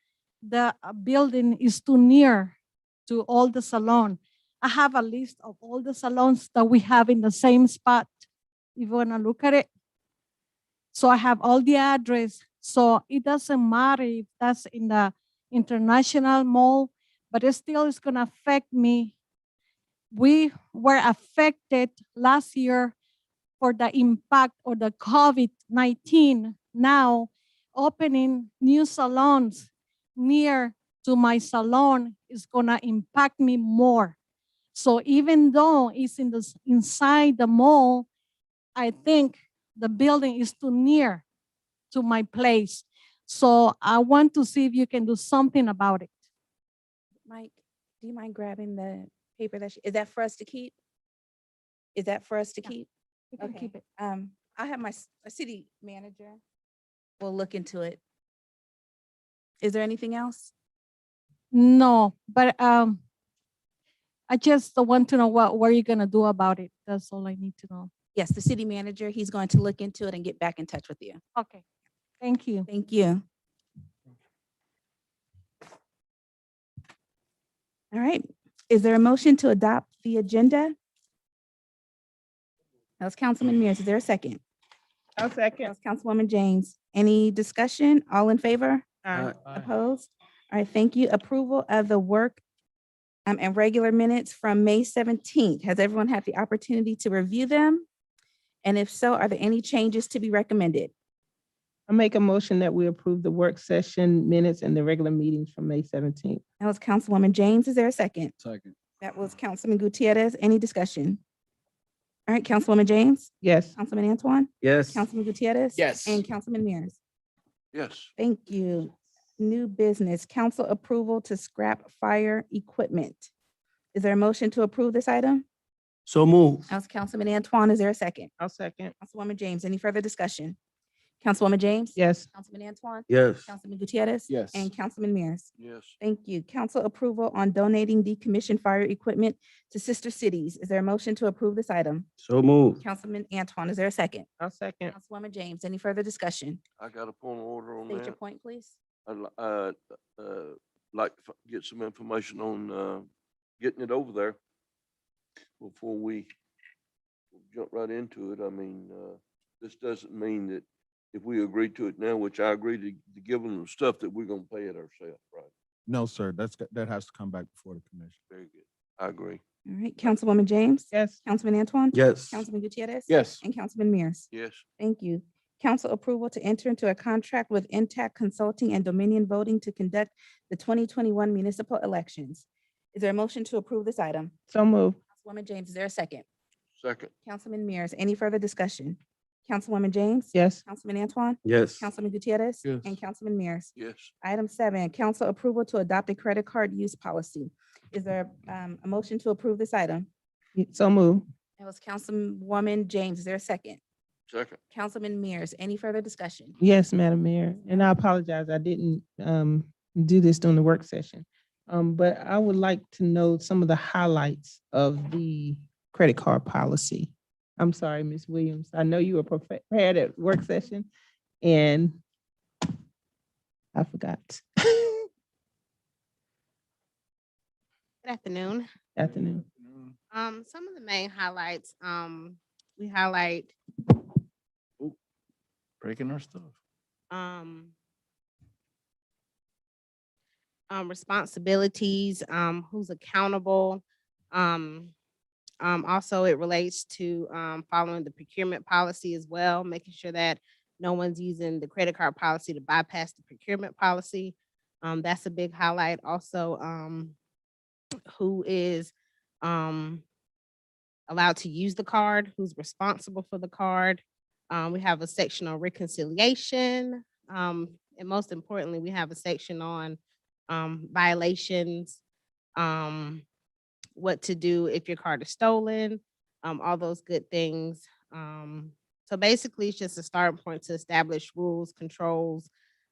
[SPEAKER 12] building is too near to all the salon, I have a list of all the salons that we have in the same spot. If you wanna look at it, so I have all the address. So it doesn't matter if that's in the International Mall, but it still is gonna affect me. We were affected last year for the impact of the COVID-19. Now, opening new salons near to my salon is gonna impact me more. So even though it's inside the mall, I think the building is too near to my place. So I want to see if you can do something about it.
[SPEAKER 1] Mike, do you mind grabbing the paper is that for us to keep? Is that for us to
[SPEAKER 12] Yeah.
[SPEAKER 1] keep?
[SPEAKER 12] You can
[SPEAKER 1] Okay.
[SPEAKER 12] keep it.
[SPEAKER 1] I have my city manager. We'll look into it. Is there anything else?
[SPEAKER 12] No, but I just want to know what are you gonna do about it. That's all I need to know.
[SPEAKER 1] Yes, the city manager, he's going to look into it and get back in touch with you.
[SPEAKER 12] Okay, thank you.
[SPEAKER 1] Thank you. All right. Is there a motion to adopt the agenda? That was Councilman Mears. Is there a second?
[SPEAKER 7] I'll
[SPEAKER 1] That
[SPEAKER 7] second.
[SPEAKER 1] was Councilwoman James. Any discussion? All in favor?
[SPEAKER 7] Aye.
[SPEAKER 1] Opposed? All right, thank you. Approval of the work and regular minutes from May 17th. Has everyone had the opportunity to review them? And if so, are there any changes to be recommended?
[SPEAKER 7] I make a motion that we approve the work session minutes and the regular meetings from May 17th.
[SPEAKER 1] That was Councilwoman James. Is there a second?
[SPEAKER 3] Second.
[SPEAKER 1] That was Councilman Gutierrez. Any discussion? All right, Councilwoman James,
[SPEAKER 7] Yes.
[SPEAKER 1] Councilman Antoine,
[SPEAKER 9] Yes.
[SPEAKER 1] Councilman Gutierrez.
[SPEAKER 9] Yes.
[SPEAKER 1] And Councilman Mears.
[SPEAKER 8] Yes.
[SPEAKER 1] Thank you. New business, council approval to scrap fire equipment. Is there a motion to approve this item?
[SPEAKER 9] So move.
[SPEAKER 1] That was Councilman Antoine. Is there a second?
[SPEAKER 7] I'll second.
[SPEAKER 1] Councilwoman James, any further discussion? Councilwoman James?
[SPEAKER 7] Yes.
[SPEAKER 1] Councilman Antoine?
[SPEAKER 9] Yes.
[SPEAKER 1] Councilman Gutierrez?
[SPEAKER 3] Yes.
[SPEAKER 1] And Councilman Mears.
[SPEAKER 8] Yes.
[SPEAKER 1] Thank you. Council approval on donating decommissioned fire equipment to sister cities. Is there a motion to approve this item?
[SPEAKER 9] So move.
[SPEAKER 1] Councilman Antoine, is there a second?
[SPEAKER 7] I'll second.
[SPEAKER 1] Councilwoman James, any further discussion?
[SPEAKER 8] I got a point of order on
[SPEAKER 1] State your
[SPEAKER 8] that.
[SPEAKER 1] point, please.
[SPEAKER 8] Like to get some information on, getting it over there before we jump right into it. I mean, this doesn't mean that if we agree to it now, which I agree to give them the stuff, that we're gonna pay it ourselves, right?
[SPEAKER 4] No, sir, that has to come back before the commission.
[SPEAKER 8] Very good. I agree.
[SPEAKER 1] All right, Councilwoman James?
[SPEAKER 7] Yes.
[SPEAKER 1] Councilman Antoine?
[SPEAKER 9] Yes.
[SPEAKER 1] Councilman Gutierrez?
[SPEAKER 3] Yes.
[SPEAKER 1] And Councilman Mears?
[SPEAKER 8] Yes.
[SPEAKER 1] Thank you. Council approval to enter into a contract with Intact Consulting and Dominion Voting to conduct the 2021 municipal elections. Is there a motion to approve this item?
[SPEAKER 7] So move.
[SPEAKER 1] Councilwoman James, is there a second?
[SPEAKER 8] Second.
[SPEAKER 1] Councilman Mears, any further discussion? Councilwoman James?
[SPEAKER 7] Yes.
[SPEAKER 1] Councilman Antoine?
[SPEAKER 9] Yes.
[SPEAKER 1] Councilman Gutierrez?
[SPEAKER 3] Yes.
[SPEAKER 1] And Councilman Mears?
[SPEAKER 8] Yes.
[SPEAKER 1] Item 7, council approval to adopt a credit card use policy. Is there a motion to approve this item?
[SPEAKER 7] So move.
[SPEAKER 1] That was Councilwoman James. Is there a second?
[SPEAKER 8] Second.
[SPEAKER 1] Councilman Mears, any further discussion?
[SPEAKER 7] Yes, Madam Mayor, and I apologize, I didn't do this during the work session. But I would like to know some of the highlights of the credit card policy. I'm sorry, Ms. Williams, I know you were prepared at work session, and I forgot.
[SPEAKER 14] Good afternoon.
[SPEAKER 7] Afternoon.
[SPEAKER 14] Some of the main highlights, we highlight,
[SPEAKER 3] Breaking our stuff.
[SPEAKER 14] responsibilities, who's accountable, Also, it relates to following the procurement policy as well, making sure that no one's using the credit card policy to bypass the procurement policy. That's a big highlight. Also, who is allowed to use the card, who's responsible for the card. We have a section on reconciliation. And most importantly, we have a section on violations, what to do if your card is stolen, all those good things. So basically, it's just a starting point to establish rules, controls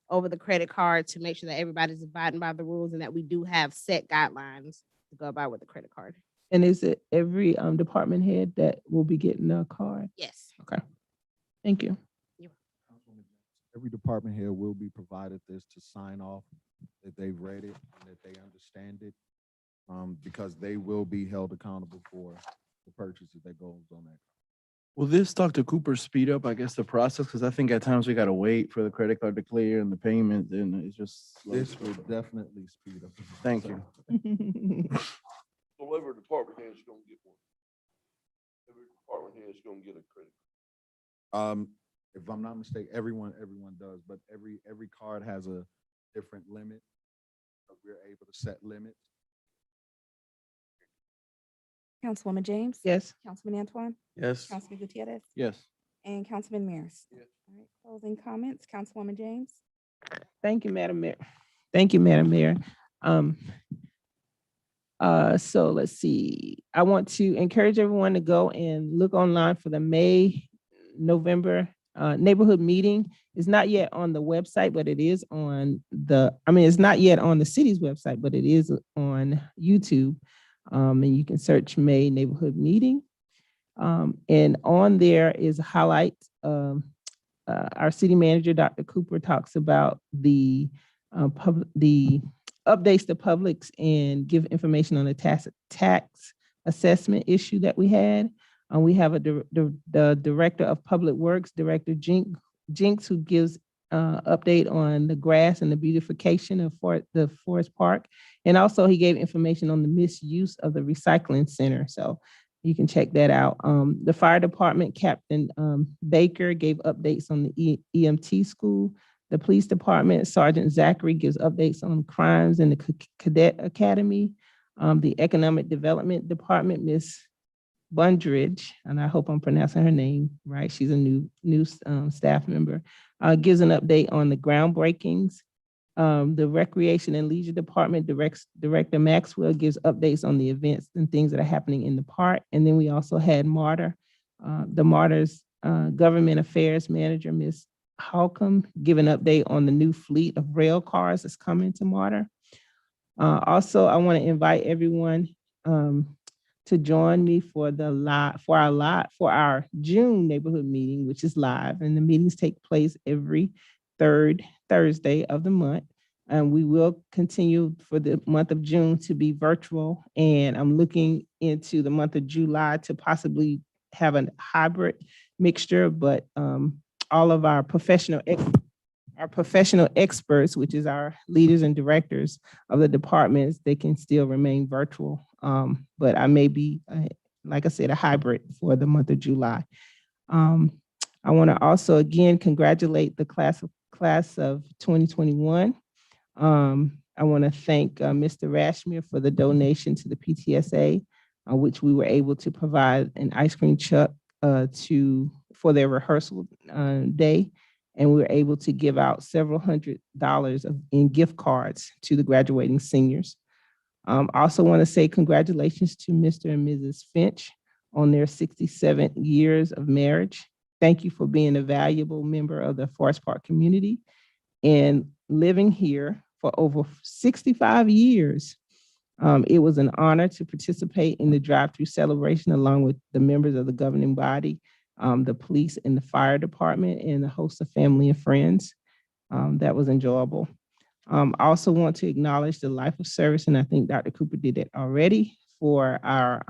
[SPEAKER 14] over the credit card to make sure that everybody's abiding by the rules and that we do have set guidelines to go about with the credit card.
[SPEAKER 7] And is it every department head that will be getting a card?
[SPEAKER 14] Yes.
[SPEAKER 7] Okay. Thank you.
[SPEAKER 4] Every department head will be provided this to sign off that they've read it and that they understand it, because they will be held accountable for the purchases that goes on that.
[SPEAKER 3] Will this, Dr. Cooper, speed up, I guess, the process? Because I think at times we got to wait for the credit card to clear and the payment, and it's just.
[SPEAKER 4] This will definitely speed up. the
[SPEAKER 3] Thank
[SPEAKER 4] process.
[SPEAKER 3] you.
[SPEAKER 8] So every department head's gonna get one. Every department head's gonna get a credit.
[SPEAKER 4] If I'm not mistaken, everyone does, but every card has a different limit. So we're able to set limits.
[SPEAKER 1] Councilwoman James.
[SPEAKER 7] Yes.
[SPEAKER 1] Councilman Antoine.
[SPEAKER 9] Yes.
[SPEAKER 1] Councilman Gutierrez.
[SPEAKER 3] Yes.
[SPEAKER 1] And Councilman Mears.
[SPEAKER 8] Yes.
[SPEAKER 1] All right, closing comments, Councilwoman James.
[SPEAKER 7] Thank you, Madam Mayor. Thank you, Madam Mayor. So let's see. I want to encourage everyone to go and look online for the November neighborhood meeting. It's not yet on the website, but it is on it's not yet on the city's website, but it is on YouTube. And you can search May neighborhood meeting. And on there is a highlight. Our city manager, Dr. Cooper, talks about the updates to publics and give information on the tax assessment issue that we had. We have the Director of Public Works, Director Jinks, who gives update on the grass and the beautification of the Forest Park. And also he gave information on the misuse of the recycling center. So you can check that out. The fire department, Captain Baker, gave updates on the EMT school. The police department, Sergeant Zachary, gives updates on crimes in the cadet academy. The economic development department, Miss Bundridge, and I hope I'm pronouncing her name right. She's a new staff member. Gives an update on the groundbreakings. The recreation and leisure department, Director Maxwell, gives updates on the events and things that are happening in the park. And then we also had the Martyrs government affairs manager, Miss Holcomb, give an update on the new fleet of rail cars that's coming to Martyr. Also, I want to invite everyone to join me for our June neighborhood meeting, which is live, and the meetings take place every third Thursday of the month. And we will continue for the month of June to be virtual. And I'm looking into the month of July to possibly have a hybrid mixture, but all of our professional experts, which is our leaders and directors of the departments, they can still remain virtual. But I may be, like I said, a hybrid for the month of July. I want to also again congratulate the class of 2021. I want to thank Mr. Rashmere for the donation to the PTSA, which we were able to provide an ice cream truck for their rehearsal day. And we were able to give out several $100s in gift cards to the graduating seniors. I also want to say congratulations to Mr. and Mrs. Finch on their 67 years of marriage. Thank you for being a valuable member of the Forest Park community and living here for over 65 years. It was an honor to participate in the drive-through celebration along with the members of the governing body, the police and the fire department, and a host of family and friends. That was enjoyable. I also want to acknowledge the life of service, and I think Dr. Cooper did that already, for our,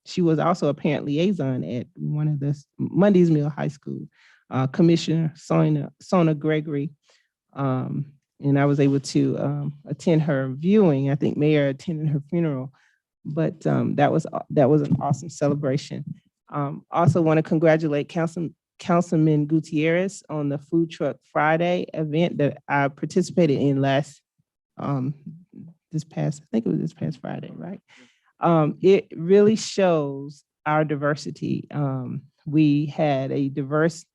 [SPEAKER 7] she was also a parent liaison at one of the Mondays Mill High School, Commissioner Sona Gregory. And I was able to attend her viewing. I think Mayor attended her funeral.
[SPEAKER 11] But that was an awesome celebration. Also want to congratulate Councilman Gutierrez on the Food Truck Friday event that I participated in I think it was this past Friday, right? It really shows our diversity. We had a diverse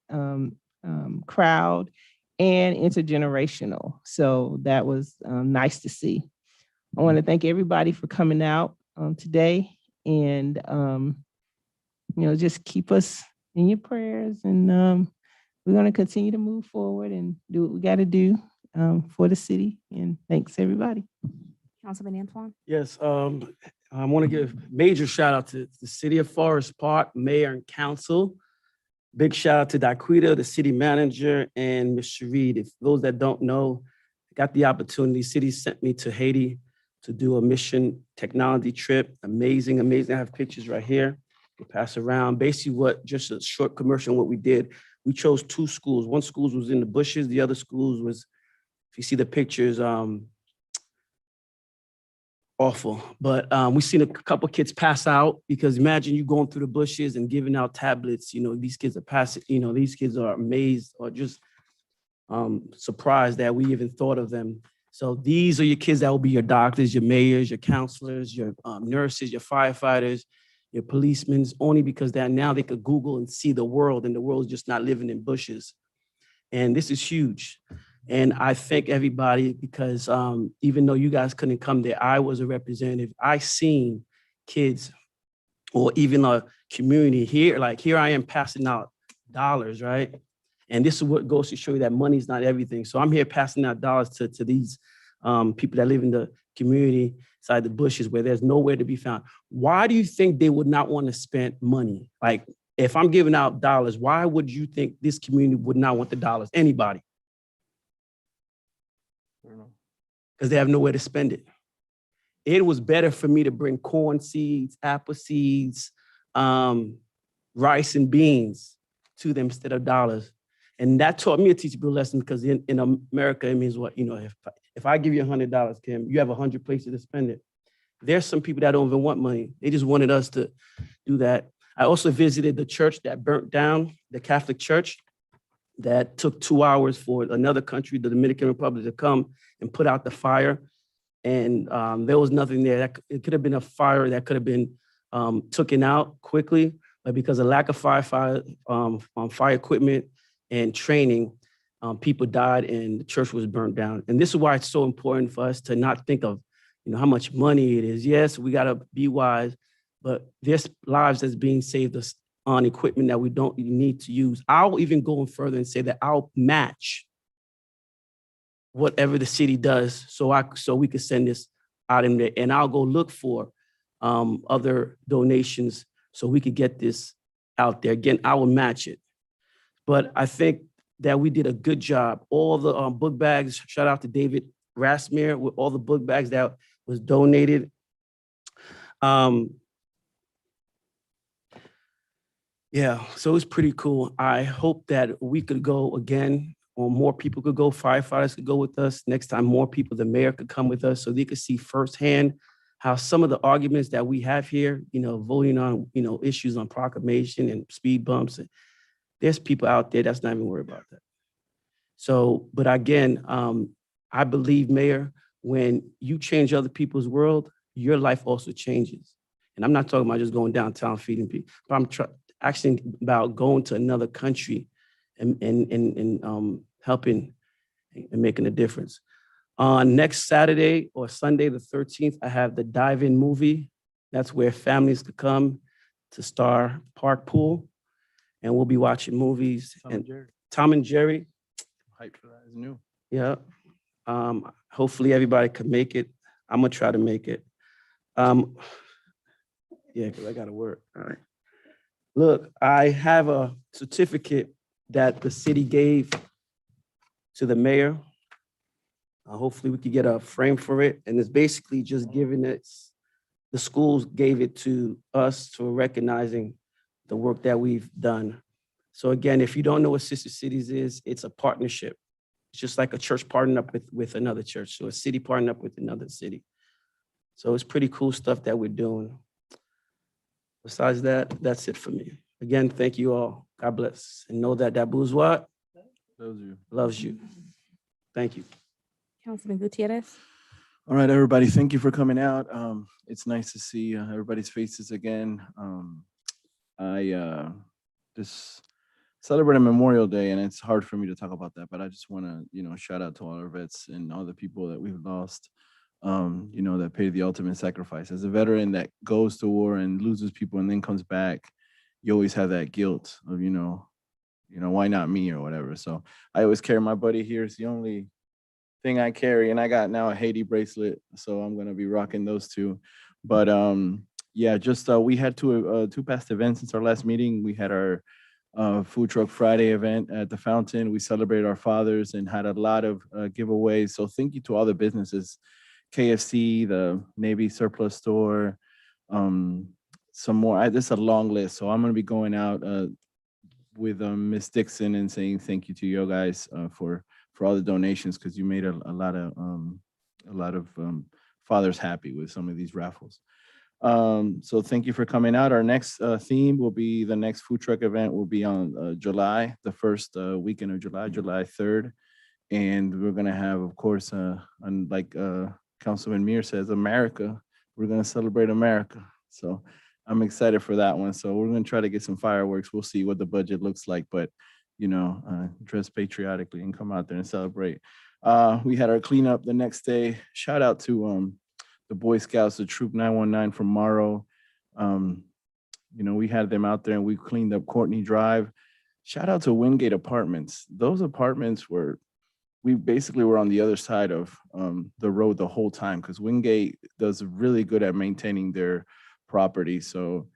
[SPEAKER 11] crowd and intergenerational. So that was nice to see. I want to thank everybody for coming out today and, just keep us in your prayers. And we're going to continue to move forward and do what we got to do for the city. And thanks, everybody.
[SPEAKER 1] Councilman Antoine?
[SPEAKER 9] Yes, I want to give major shout out to the city of Forest Park, mayor and council. Big shout out to Daquita, the city manager, and Ms. Shareed. If those that don't know, I got the opportunity, city sent me to Haiti to do a mission technology trip. Amazing, amazing. I have pictures right here. We'll pass around. Basically just a short commercial on what we did. We chose 2 schools. One school was in the bushes. The other schools was, if you see the pictures, awful. But we seen a couple kids pass out because imagine you going through the bushes and giving out tablets. These kids are passing, these kids are amazed or just surprised that we even thought of them. So these are your kids that will be your doctors, your mayors, your counselors, your nurses, your firefighters, your policemen, only because that now they could Google and see the world, and the world is just not living in bushes. And this is huge. And I thank everybody because even though you guys couldn't come there, I was a representative. I seen kids or even a community here, like here I am passing out dollars, right? And this is what goes to show you that money is not everything. So I'm here passing out dollars to these people that live in the community inside the bushes where there's nowhere to be found. Why do you think they would not want to spend money? Like if I'm giving out dollars, why would you think this community would not want the dollars? Anybody? Because they have nowhere to spend it. It was better for me to bring corn seeds, apple seeds, rice and beans to them instead of dollars. And that taught me a teachable lesson because in America, it means what, if I give you $100, Kim, you have 100 places to spend it. There's some people that don't even want money. They just wanted us to do that. I also visited the church that burnt down, the Catholic church that took 2 hours for another country, the Dominican Republic, to come and put out the fire. And there was nothing there. It could have been a fire that could have been taken out quickly, but because of lack of fire equipment and training, people died and the church was burnt down. And this is why it's so important for us to not think of, how much money it is. Yes, we got to be wise, but there's lives that's being saved us on equipment that we don't need to use. I'll even go further and say that I'll match whatever the city does so we could send this out in there. And I'll go look for other donations so we could get this out there. Again, I will match it. But I think that we did a good job. All the book bags, shout out to David Rasmere with all the book bags that was donated. Yeah, so it's pretty cool. I hope that we could go again, or more people could go, firefighters could go with us. Next time, more people, the mayor could come with us so they could see firsthand how some of the arguments that we have here, voting on, issues on proclamation and speed bumps. There's people out there that's not even worried about that. So, but again, I believe, Mayor, when you change other people's world, your life also changes. And I'm not talking about just going downtown feeding people, but I'm actually about going to another country and helping and making a difference. On next Saturday or Sunday, the 13th, I have the dive-in movie. That's where families could come to Star Park Pool, and we'll be watching movies. Tom and Jerry.
[SPEAKER 3] Hype for that is new.
[SPEAKER 9] Yeah. Hopefully everybody can make it. I'm gonna try to make it. Yeah, because I gotta work. All right. Look, I have a certificate that the city gave to the mayor. Hopefully we could get a frame for it. And it's basically just giving it, the schools gave it to us to recognizing the work that we've done. So again, if you don't know what Sister Cities is, it's a partnership. It's just like a church partnering up with another church. So a city partnering up with another city. So it's pretty cool stuff that we're doing. Besides that, that's it for me. Again, thank you all. God bless. And know that that bourgeois
[SPEAKER 3] Those are you.
[SPEAKER 9] loves you. Thank you.
[SPEAKER 1] Councilman Gutierrez.
[SPEAKER 3] All right, everybody, thank you for coming out. It's nice to see everybody's faces again. I just celebrated Memorial Day, and it's hard for me to talk about that, but I just want to, shout out to all our vets and all the people that we've lost, that paid the ultimate sacrifice. As a veteran that goes to war and loses people and then comes back, you always have that guilt of, why not me or whatever. So I always carry my buddy here. It's the only thing I carry, and I got now a Haiti bracelet, so I'm gonna be rocking those two. But yeah, just we had two past events since our last meeting. We had our Food Truck Friday event at the Fountain. We celebrated our fathers and had a lot of giveaways. So thank you to all the businesses, KFC, the Navy Surplus Store, some more. This is a long list, so I'm gonna be going out with Miss Dixon and saying thank you to you guys for all the donations, because you made a lot of fathers happy with some of these raffles. So thank you for coming out. Our next theme will be, the next food truck event will be on July, the first weekend of July, July 3rd. And we're gonna have, of course, like Councilman Meir says, America. We're gonna celebrate America. So I'm excited for that one. So we're gonna try to get some fireworks. We'll see what the budget looks like, but dress patriotically and come out there and celebrate. We had our cleanup the next day. Shout out to the Boy Scouts, the Troop 919 from Morrow. We had them out there and we cleaned up Courtney Drive. Shout out to Wingate Apartments. Those apartments we basically were on the other side of the road the whole time, because Wingate does really good at maintaining their property. So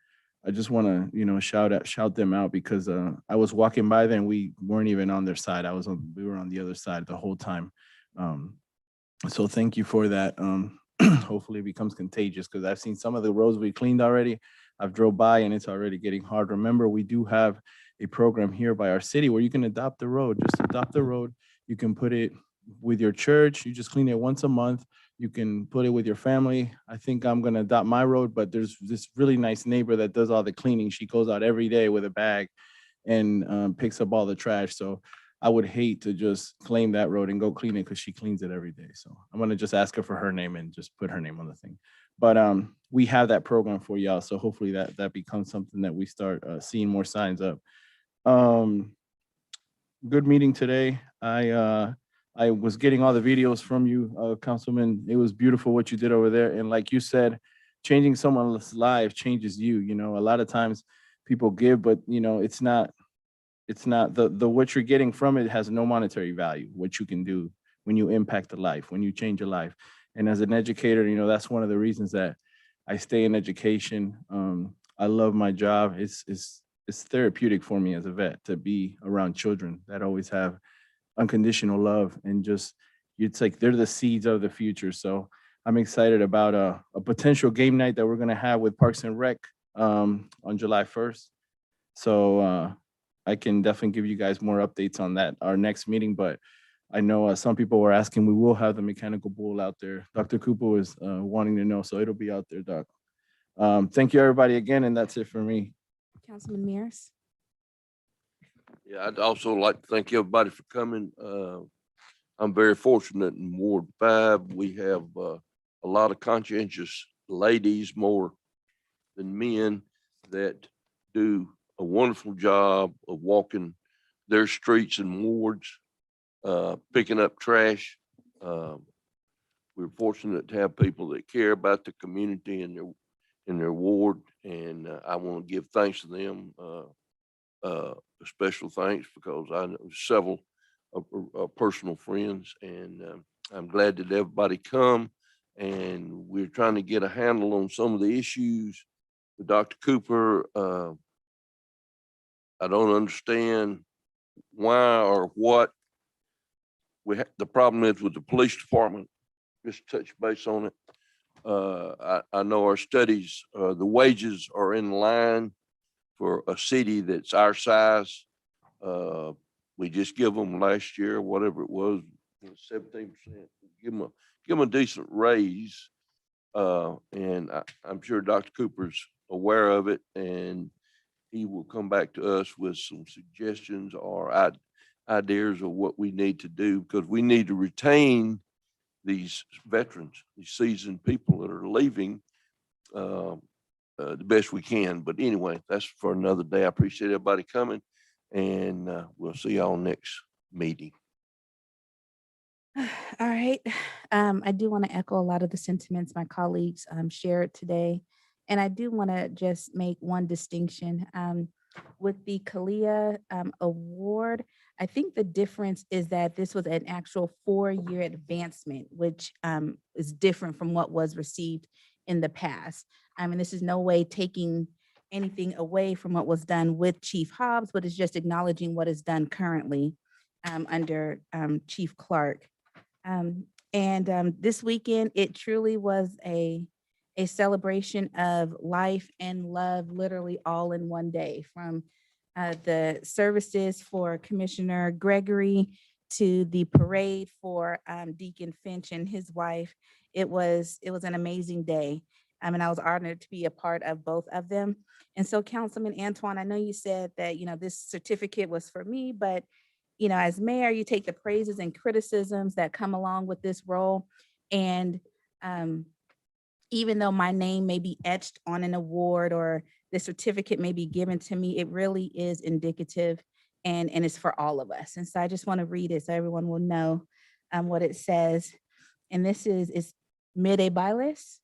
[SPEAKER 3] I just want to, shout them out, because I was walking by them. We weren't even on their side. We were on the other side the whole time. So thank you for that. Hopefully it becomes contagious, because I've seen some of the roads we cleaned already. I've drove by and it's already getting hard. Remember, we do have a program here by our city where you can adopt the road. Just adopt the road. You can put it with your church. You just clean it once a month. You can put it with your family. I think I'm going to adopt my road, but there's this really nice neighbor that does all the cleaning. She goes out every day with a bag and picks up all the trash. So I would hate to just claim that road and go clean it, because she cleans it every day. So I'm going to just ask her for her name and just put her name on the thing. But we have that program for y'all. So hopefully that becomes something that we start seeing more signs of. Good meeting today. I was getting all the videos from you, Councilman. It was beautiful what you did over there. And like you said, changing someone's life changes you. A lot of times people give, but it's not the what you're getting from it has no monetary value. What you can do when you impact a life, when you change a life. And as an educator, that's one of the reasons that I stay in education. I love my job. It's therapeutic for me as a vet to be around children that always have unconditional love, and just, it's like they're the seeds of the future. So I'm excited about a potential game night that we're going to have with Parks and Rec on July 1st. So I can definitely give you guys more updates on that, our next meeting. But I know some people were asking, we will have the mechanical bull out there. Dr. Cooper was wanting to know, so it'll be out there, Doc. Thank you, everybody, again, and that's it for me.
[SPEAKER 1] Councilman Mears.
[SPEAKER 8] Yeah, I'd also like to thank everybody for coming. I'm very fortunate in Ward 5. We have a lot of conscientious ladies, more than men, that do a wonderful job of walking their streets and wards, picking up trash. We're fortunate to have people that care about the community and their ward, and I want to give thanks to them. Special thanks, because I know several personal friends, and I'm glad that everybody come, and we're trying to get a handle on some of the issues with Dr. Cooper. I don't understand why or what the problem is with the police department. Just touch base on it. I know our studies, the wages are in line for a city that's our size. We just give them last year, whatever it was, 17%. Give them a decent raise. And I'm sure Dr. Cooper's aware of it, and he will come back to us with some suggestions or ideas of what we need to do, because we need to retain these veterans, these seasoned people that are leaving, the best we can. But anyway, that's for another day. I appreciate everybody coming, and we'll see y'all next meeting.
[SPEAKER 1] All right. I do want to echo a lot of the sentiments my colleagues shared today. And I do want to just make one distinction. With the Kalia Award, I think the difference is that this was an actual 4-year advancement, which is different from what was received in the past. I mean, this is no way taking anything away from what was done with Chief Hobbs, but it's just acknowledging what is done currently under Chief Clark. This weekend, it truly was a celebration of life and love, literally all in one day, from the services for Commissioner Gregory to the parade for Deacon Finch and his wife. It was an amazing day. And I was honored to be a part of both of them. And so, Councilman Antoine, I know you said that, this certificate was for me, but as mayor, you take the praises and criticisms that come along with this role. And even though my name may be etched on an award or the certificate may be given to me, it really is indicative and it's for all of us. And so I just want to read it so everyone will know what it says. And this is Mide Bailes,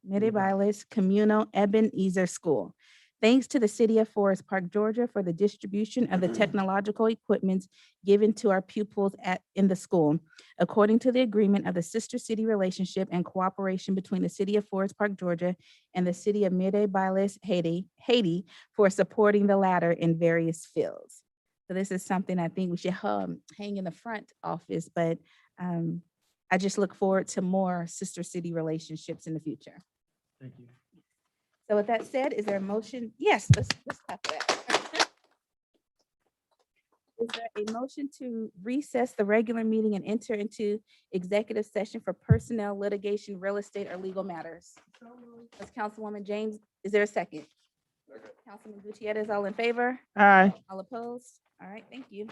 [SPEAKER 1] Mide Bailes Communal Ebenezer School. Thanks to the City of Forest Park, Georgia, for the distribution of the technological equipment given to our pupils in the school. According to the agreement of the sister city relationship and cooperation between the City of Forest Park, Georgia, and the City of Mide Bailes, Haiti, for supporting the latter in various fields. So this is something I think we should hang in the front office, but I just look forward to more sister city relationships in the future.
[SPEAKER 9] Thank you.
[SPEAKER 1] So with that said, is there a motion? Yes, let's clap for that. Is there a motion to recess the regular meeting and enter into executive session for personnel, litigation, real estate, or legal matters? That's Councilwoman James. Is there a second? Councilman Gutierrez, all in favor?
[SPEAKER 11] Aye.
[SPEAKER 1] All opposed? All right, thank you.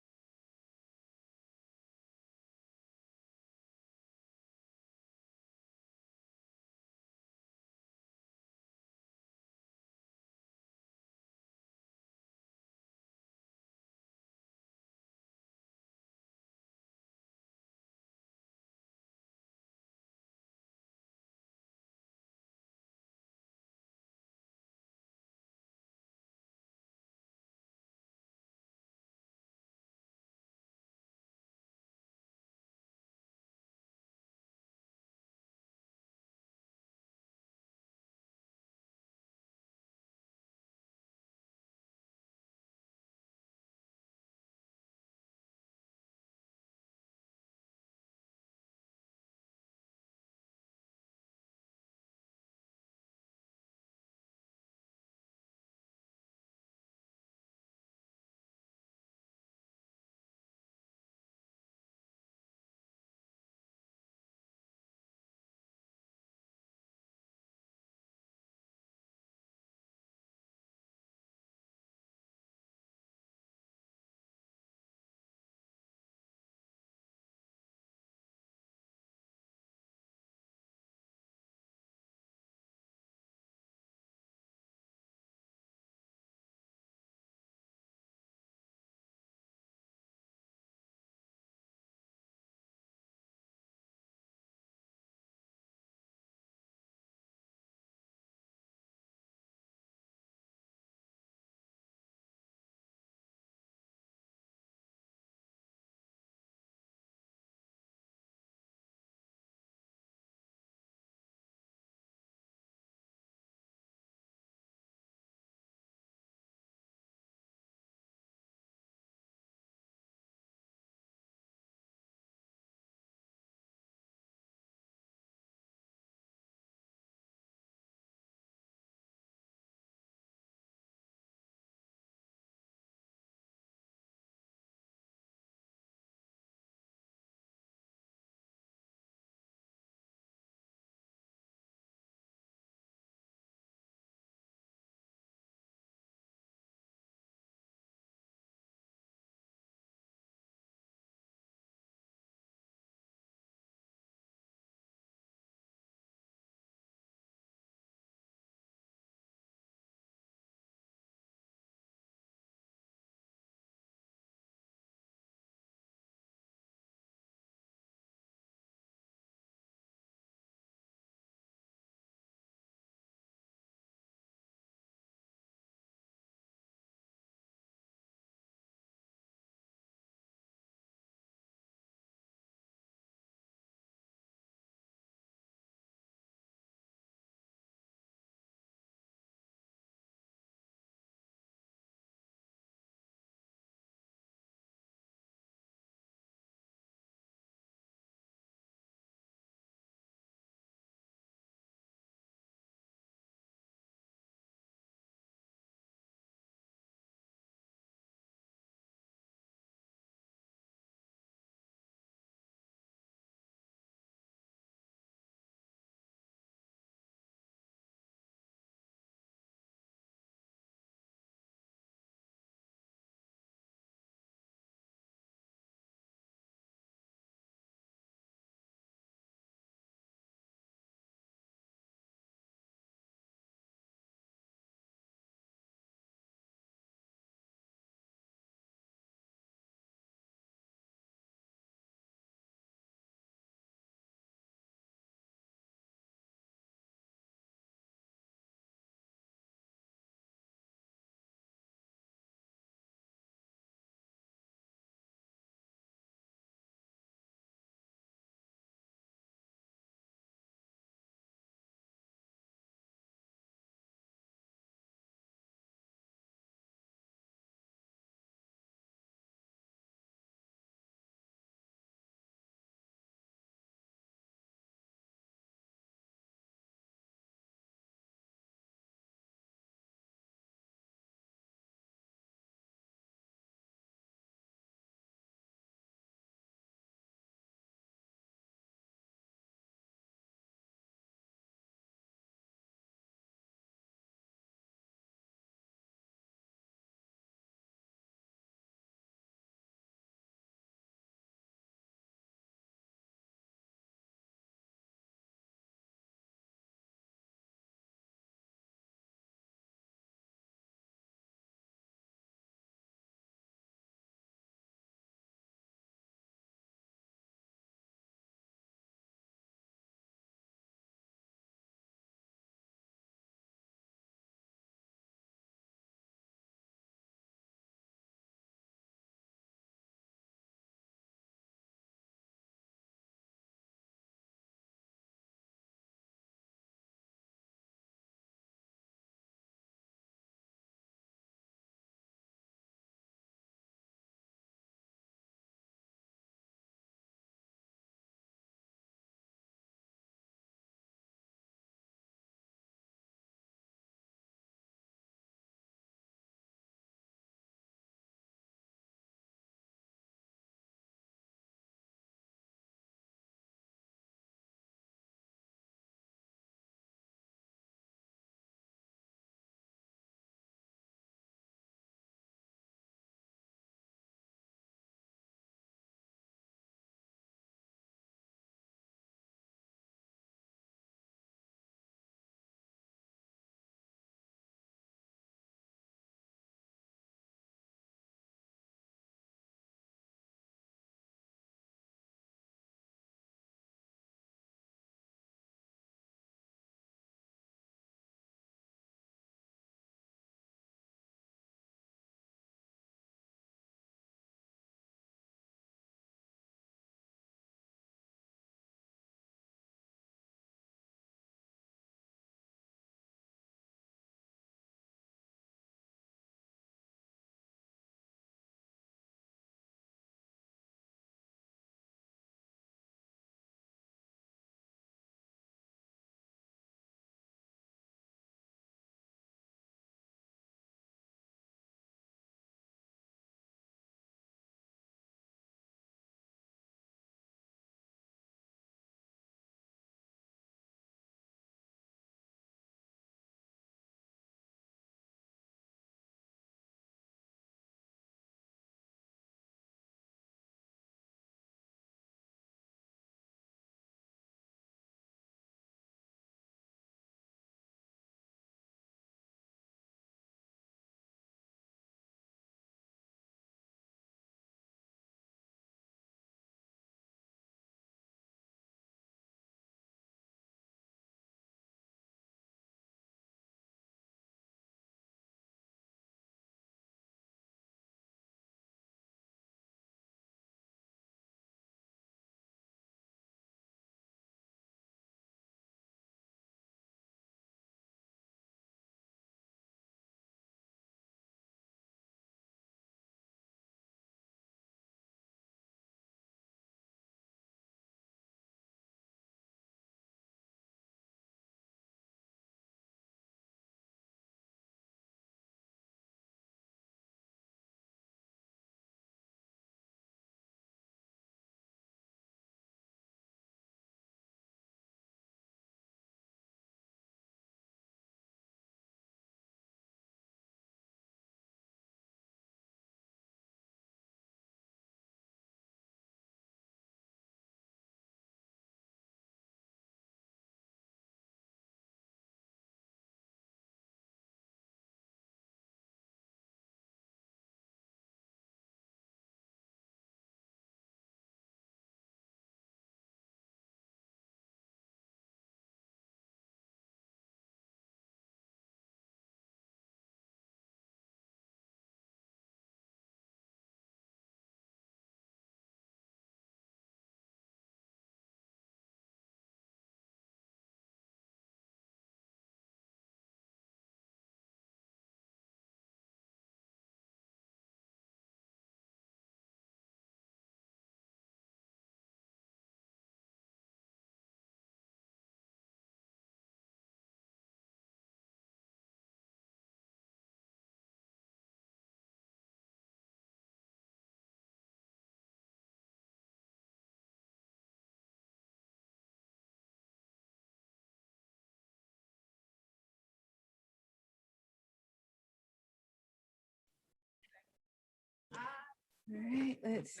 [SPEAKER 1] All right, let's.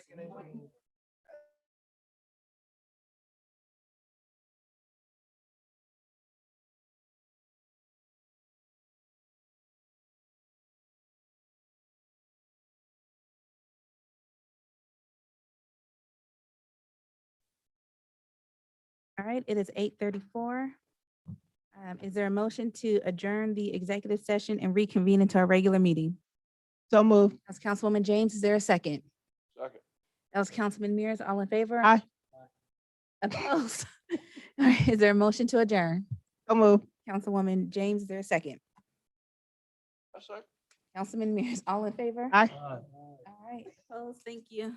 [SPEAKER 1] All right, it is 8:34. Is there a motion to adjourn the executive session and reconvene into our regular meeting?
[SPEAKER 11] So move.
[SPEAKER 1] That's Councilwoman James. Is there a second?
[SPEAKER 8] Second.
[SPEAKER 1] That was Councilman Mears. All in favor?
[SPEAKER 11] Aye.
[SPEAKER 1] Opposed? All right, is there a motion to adjourn?
[SPEAKER 11] So move.
[SPEAKER 1] Councilwoman James, is there a second?
[SPEAKER 8] That's second.
[SPEAKER 1] Councilman Mears, all in favor?
[SPEAKER 11] Aye.
[SPEAKER 1] All right, opposed? Thank you.